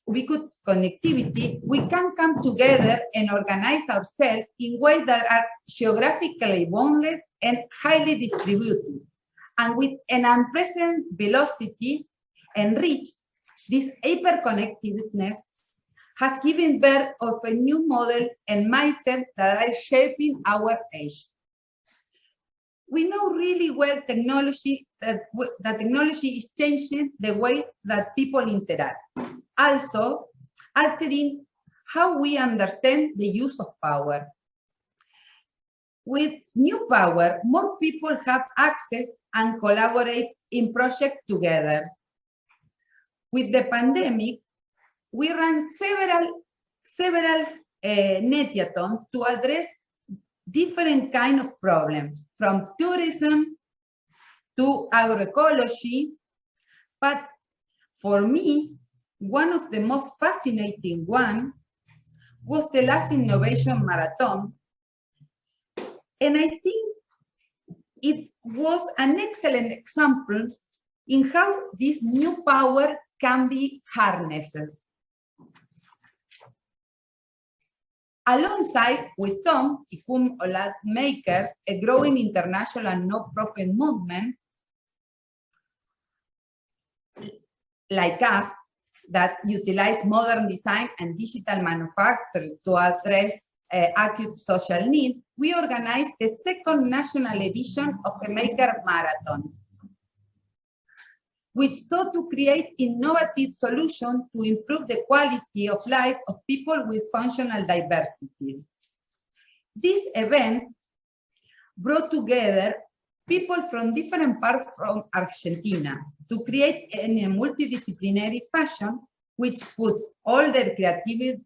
we can come together and organize ourselves in ways that are geographically boundless and highly distributed, and with an unprecedented velocity and reach. This hyperconnectiveness has given birth of a new model and mindset that are shaping our age. We know really well technology that technology is changing the way that people interact, also altering how we understand the use of power. With new power, more people have access and collaborate in projects together. With the pandemic, we ran several netiathons to address different kinds of problems, from tourism to agroecology. But for me, one of the most fascinating ones was the last Innovation Marathon. And I think it was an excellent example in how this new power can be harnessed. Alongside with Tom, Tikkun Olam Makers, a growing international no-profit movement like us that utilize modern design and digital manufacturing to address acute social needs, we organized the second national edition of the Maker Marathon, which sought to create innovative solutions to improve the quality of life of people with functional diversity. This event brought together people from different parts of Argentina to create in a multidisciplinary fashion, which put all their creativity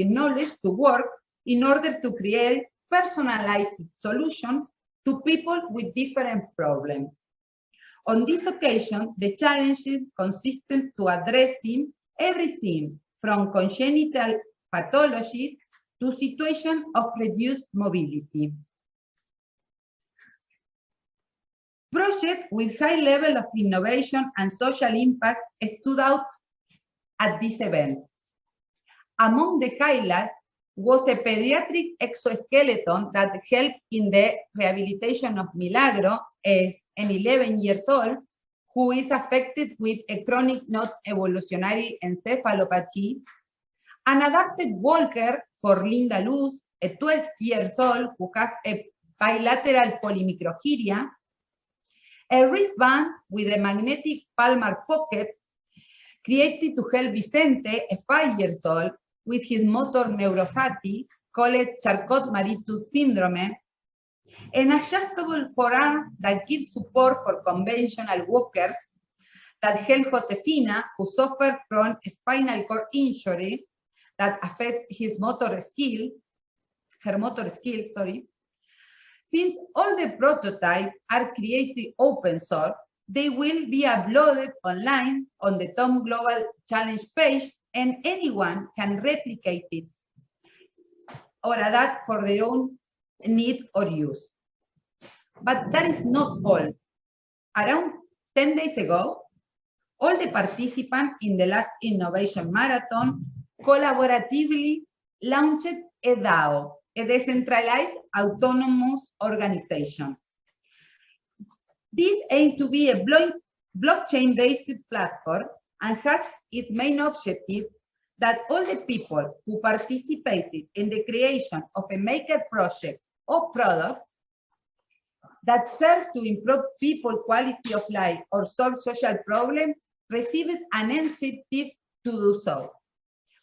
and knowledge to work in order to create personalized solutions to people with different problems. On this occasion, the challenges consisted to addressing everything from congenital pathologies to situations of reduced mobility. Projects with high level of innovation and social impact stood out at this event. Among the highlights was a pediatric exoskeleton that helped in the rehabilitation of Milagro, an 11 years old, who is affected with a chronic non-evolutionary encephalopathy, an adapted walker for Linda Luz, a 12 years old who has a bilateral polymicrogyria, a wristband with a magnetic palmar pocket created to help Vicente, a 5 years old, with his motor neuropathy called Charcot-Marie-Tooth syndrome, an adjustable forearm that gives support for conventional walkers that help Josefina, who suffered from a spinal cord injury that affect her motor skill, Since all the prototypes are created open source, they will be uploaded online on the Tom Global Challenge page and anyone can replicate it or adapt for their own need or use. But that is not all. Around 10 days ago, all the participants in the last Innovation Marathon collaboratively launched a DAO, a decentralized autonomous organization. This aims to be a blockchain-based platform and has its main objective that all the people who participated in the creation of a maker project or product that serves to improve people's quality of life or solve social problems received an incentive to do so.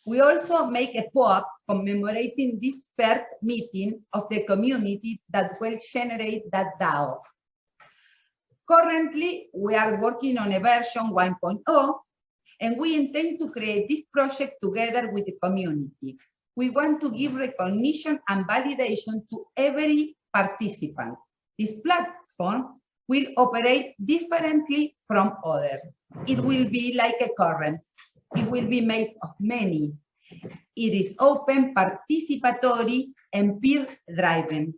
We also make a PowerUP commemorating this first meeting of the community that will generate that DAO. Currently, we are working on a version 1.0, and we intend to create this project together with the community. We want to give recognition and validation to every participant. This platform will operate differently from others. It will be like a current. It will be made of many. It is open, participatory, and peer-driven.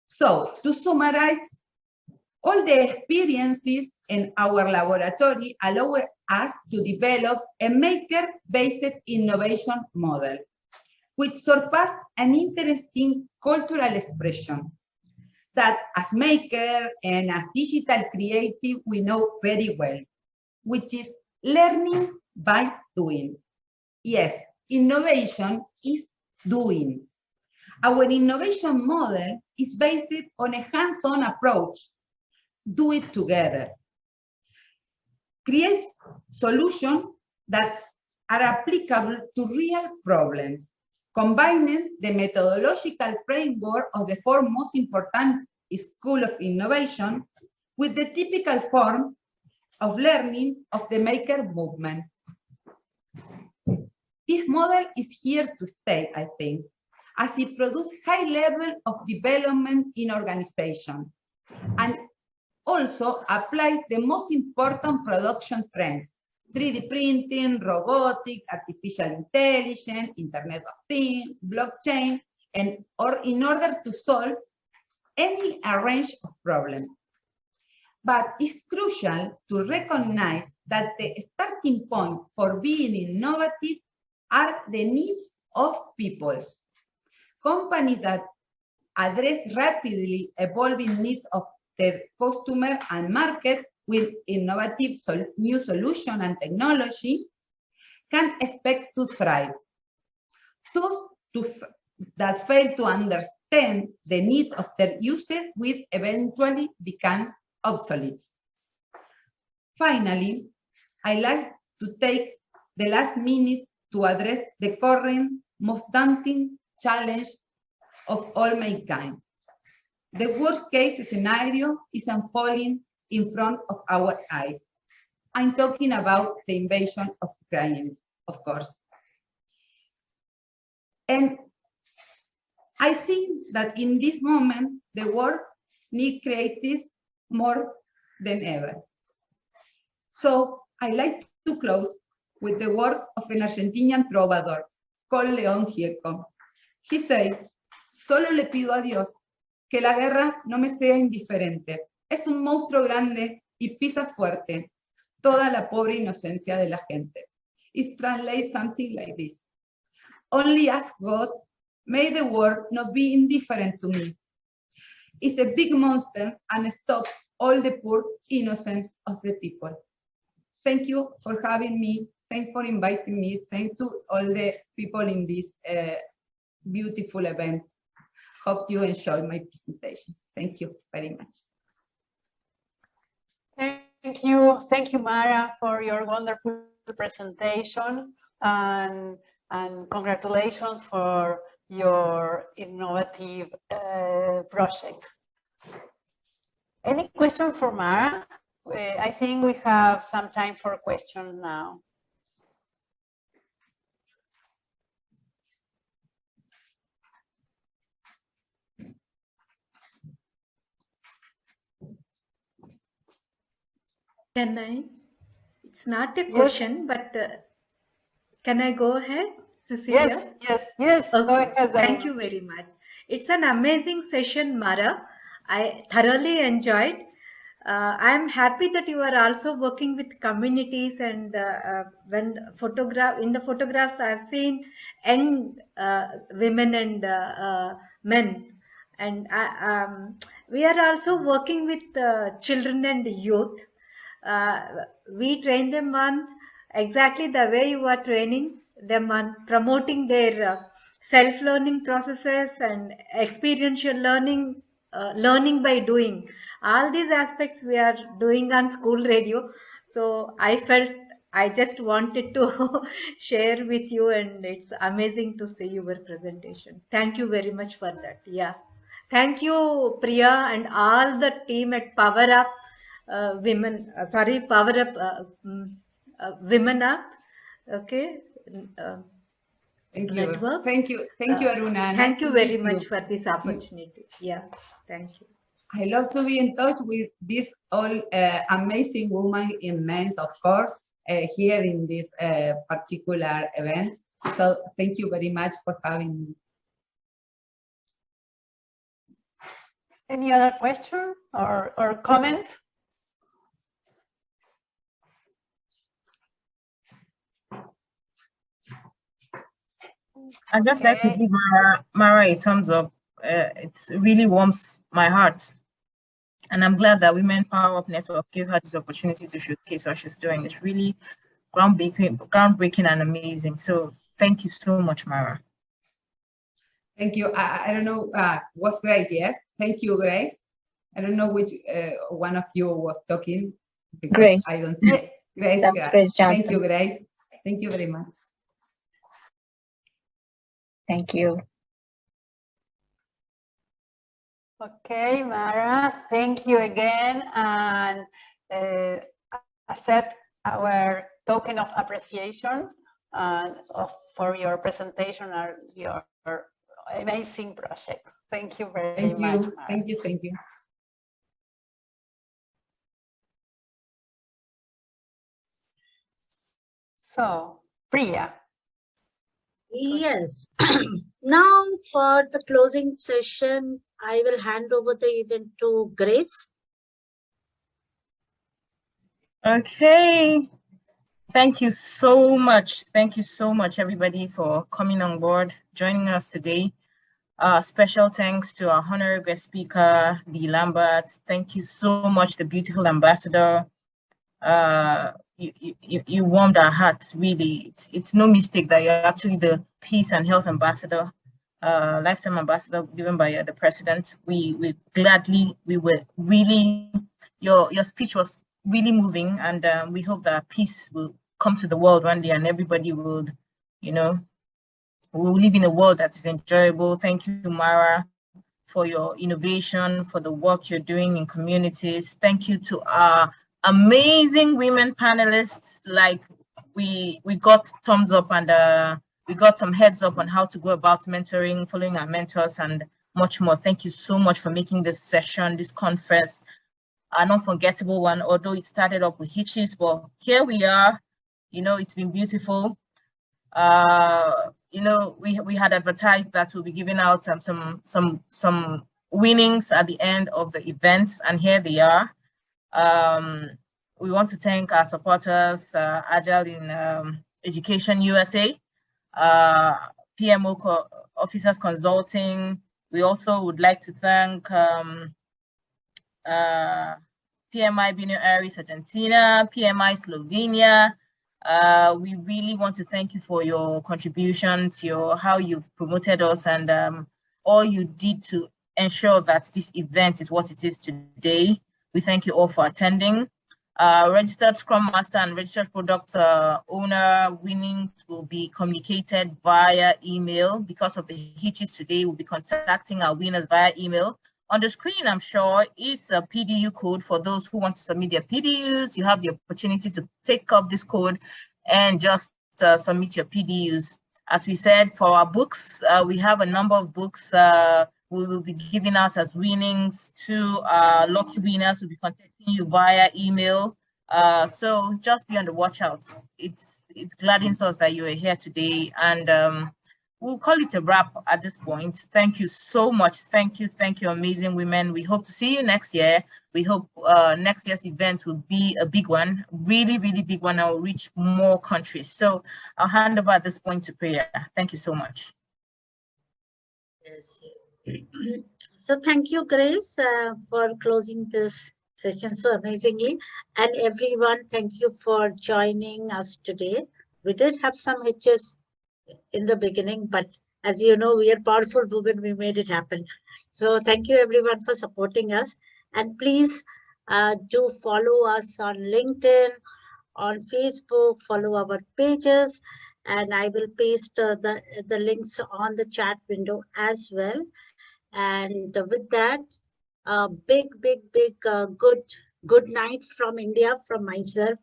So, to summarize, all the experiences in our laboratory allow us to develop a maker-based innovation model, which surpassed an interesting cultural expression that as maker and as digital creative we know very well, which is learning by doing. Yes, innovation is doing. Our innovation model is based on a hands-on approach. Do it together. Create solutions that are applicable to real problems, combining the methodological framework of the four most important schools of innovation with the typical form of learning of the maker movement. This model is here to stay, I think, as it produces high level of development in organization and also applies the most important production trends: 3D printing, robotics, artificial intelligence, Internet of Things, blockchain, and in order to solve any range of problems. But it's crucial to recognize that the starting point for being innovative are the needs of people. Companies that address rapidly evolving needs of their customer and market with innovative new solution and technology can expect to thrive. Those that fail to understand the needs of their users will eventually become obsolete. Finally, I'd like to take the last minute to address the current most daunting challenge of all mankind. The worst case scenario is unfolding in front of our eyes. I'm talking about the invasion of Ukraine, of course. And I think that in this moment, the world needs creatives more than ever. So I like to close with the word of an Argentinian trovador called León Gieco. He said, "Solo le pido a Dios que la guerra no me sea indiferente. Es un monstruo grande y pisa fuerte toda la pobre inocencia de la gente." It translates something like this: "Only ask God, may the world not be indifferent to me. It's a big monster and stop all the poor innocence of the people." Thank you for having me. Thanks for inviting me. Thanks to all the people in this beautiful event. Hope you enjoyed my presentation. Thank you very much. Thank you, Mara, for your wonderful presentation, and congratulations for your innovative project. Any question for Mara? I think we have some time for questions now. Can I? It's not a question, but can I go ahead, Cecilia? Yes. Okay. Go ahead, Thank Aruna. you very much. It's an amazing session, Mara. I thoroughly enjoyed. I'm happy that you are also working with communities, and when in the photographs I've seen young women and men, and we are also working with children and youth. We train them on exactly the way you are training them on promoting their self-learning processes and experiential learning, learning by doing. All these aspects we are doing on school radio. So I felt I just wanted to share with you, and it's amazing to see your presentation. Thank you very much for that. Yeah. Thank you, Priya, and all the team at PowerUP PowerUp Women Up. Okay. Thank you. Network. Thank you, Aruna. Thank Nice you to very meet much you. for this opportunity. Yeah, thank you. I love to be in touch with these all amazing women in men's, of course, here in this particular event. So thank you very much for having me. Any other question or comment? I'd just like to give Mara a thumbs up. It really warms my heart. And I'm glad that Women PowerUP Network gave her this opportunity to showcase what she's doing. It's really groundbreaking and amazing. So thank you so much, Mara. Thank you. I don't know, was Grace, yes? Thank you, Grace. I don't know which one of you was talking. Grace. I don't see it. Grace, That was Grace Johnson. thank you, Grace. Thank you very much. Thank you. Okay, Mara, thank you again, and accept our token of appreciation for your presentation and your amazing project. Thank you very much, Mara. Thank you. Thank you. So, Priya. Yes. Now for the closing session, I will hand over the event to Grace. Okay. Thank you so much. Thank you so much, everybody, for coming on board, joining us today. Special thanks to our honorary guest speaker, Dee Lambert. Thank you so much, the beautiful ambassador. You warmed our hearts, really. It's no mistake that you're actually the Peace and Health Ambassador, lifetime ambassador given by the president. We were really, your speech was really moving, and we hope that peace will come to the world one day and everybody would, we'll live in a world that is enjoyable. Thank you, Mara, for your innovation, for the work you're doing in communities. Thank you to our amazing women panelists. Like we got thumbs up and we got some heads up on how to go about mentoring, following our mentors, and much more. Thank you so much for making this session, this conference, an unforgettable one, although it started up with hitches, but here we are. It's been beautiful. We had advertised that we'll be giving out some winnings at the end of the event, and here they are. We want to thank our supporters, Agile in Education USA, PMO Officers Consulting. We also would like to thank PMI Buenos Aires, Argentina, PMI Slovenia. We really want to thank you for your contribution to how you've promoted us and all you did to ensure that this event is what it is today. We thank you all for attending. Registered Scrum Master and registered product owner winnings will be communicated via email. Because of the hitches today, we'll be contacting our winners via email. On the screen, I'm sure, is a PDU code for those who want to submit their PDUs. You have the opportunity to take up this code and just submit your PDUs. As we said, for our books, we have a number of books we will be giving out as winnings to lucky winners. We'll be contacting you via email. So just be on the watch out. It gladdens us that you are here today, and we'll call it a wrap at this point. Thank you so much. Thank you, amazing women. We hope to see you next year. We hope next year's event will be a big one, really, really big one. I will reach more countries. So I'll hand over at this point to Priya. Thank you so much. Yes. So thank you, Grace, for closing this session so amazingly. And everyone, thank you for joining us today. We did have some hitches in the beginning, but as you know, we are powerful women. We made it happen. So thank you everyone for supporting us. And please do follow us on LinkedIn, on Facebook, follow our pages, and I will paste the links on the chat window as well. And with that, big good night from India, from myself,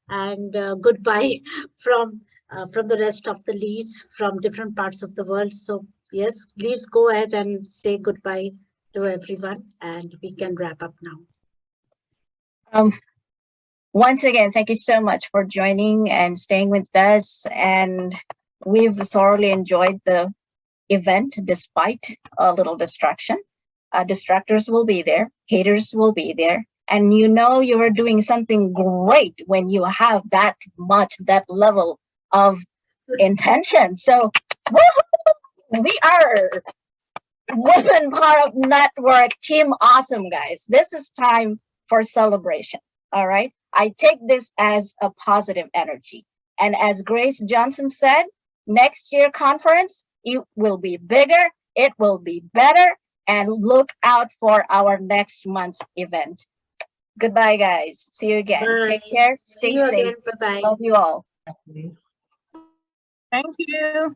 and goodbye from the rest of the leads from different parts of the world. So yes, please go ahead and say goodbye to everyone, and we can wrap up now. Once again, thank you so much for joining and staying with us. And we've thoroughly enjoyed the event despite a little distraction. Distractors will be there, haters will be there. And you know you are doing something great when you have that level of intention. So we are Women PowerUP Network Team Awesome, guys. This is time for celebration. All right. I take this as a positive energy. And as Grace Johnson said, next year conference, it will be bigger, it will be better, and look out for our next month's event. Goodbye, guys. See you again. Bye. Take care. Stay safe. Again. Bye-bye. Love you all. Thank you.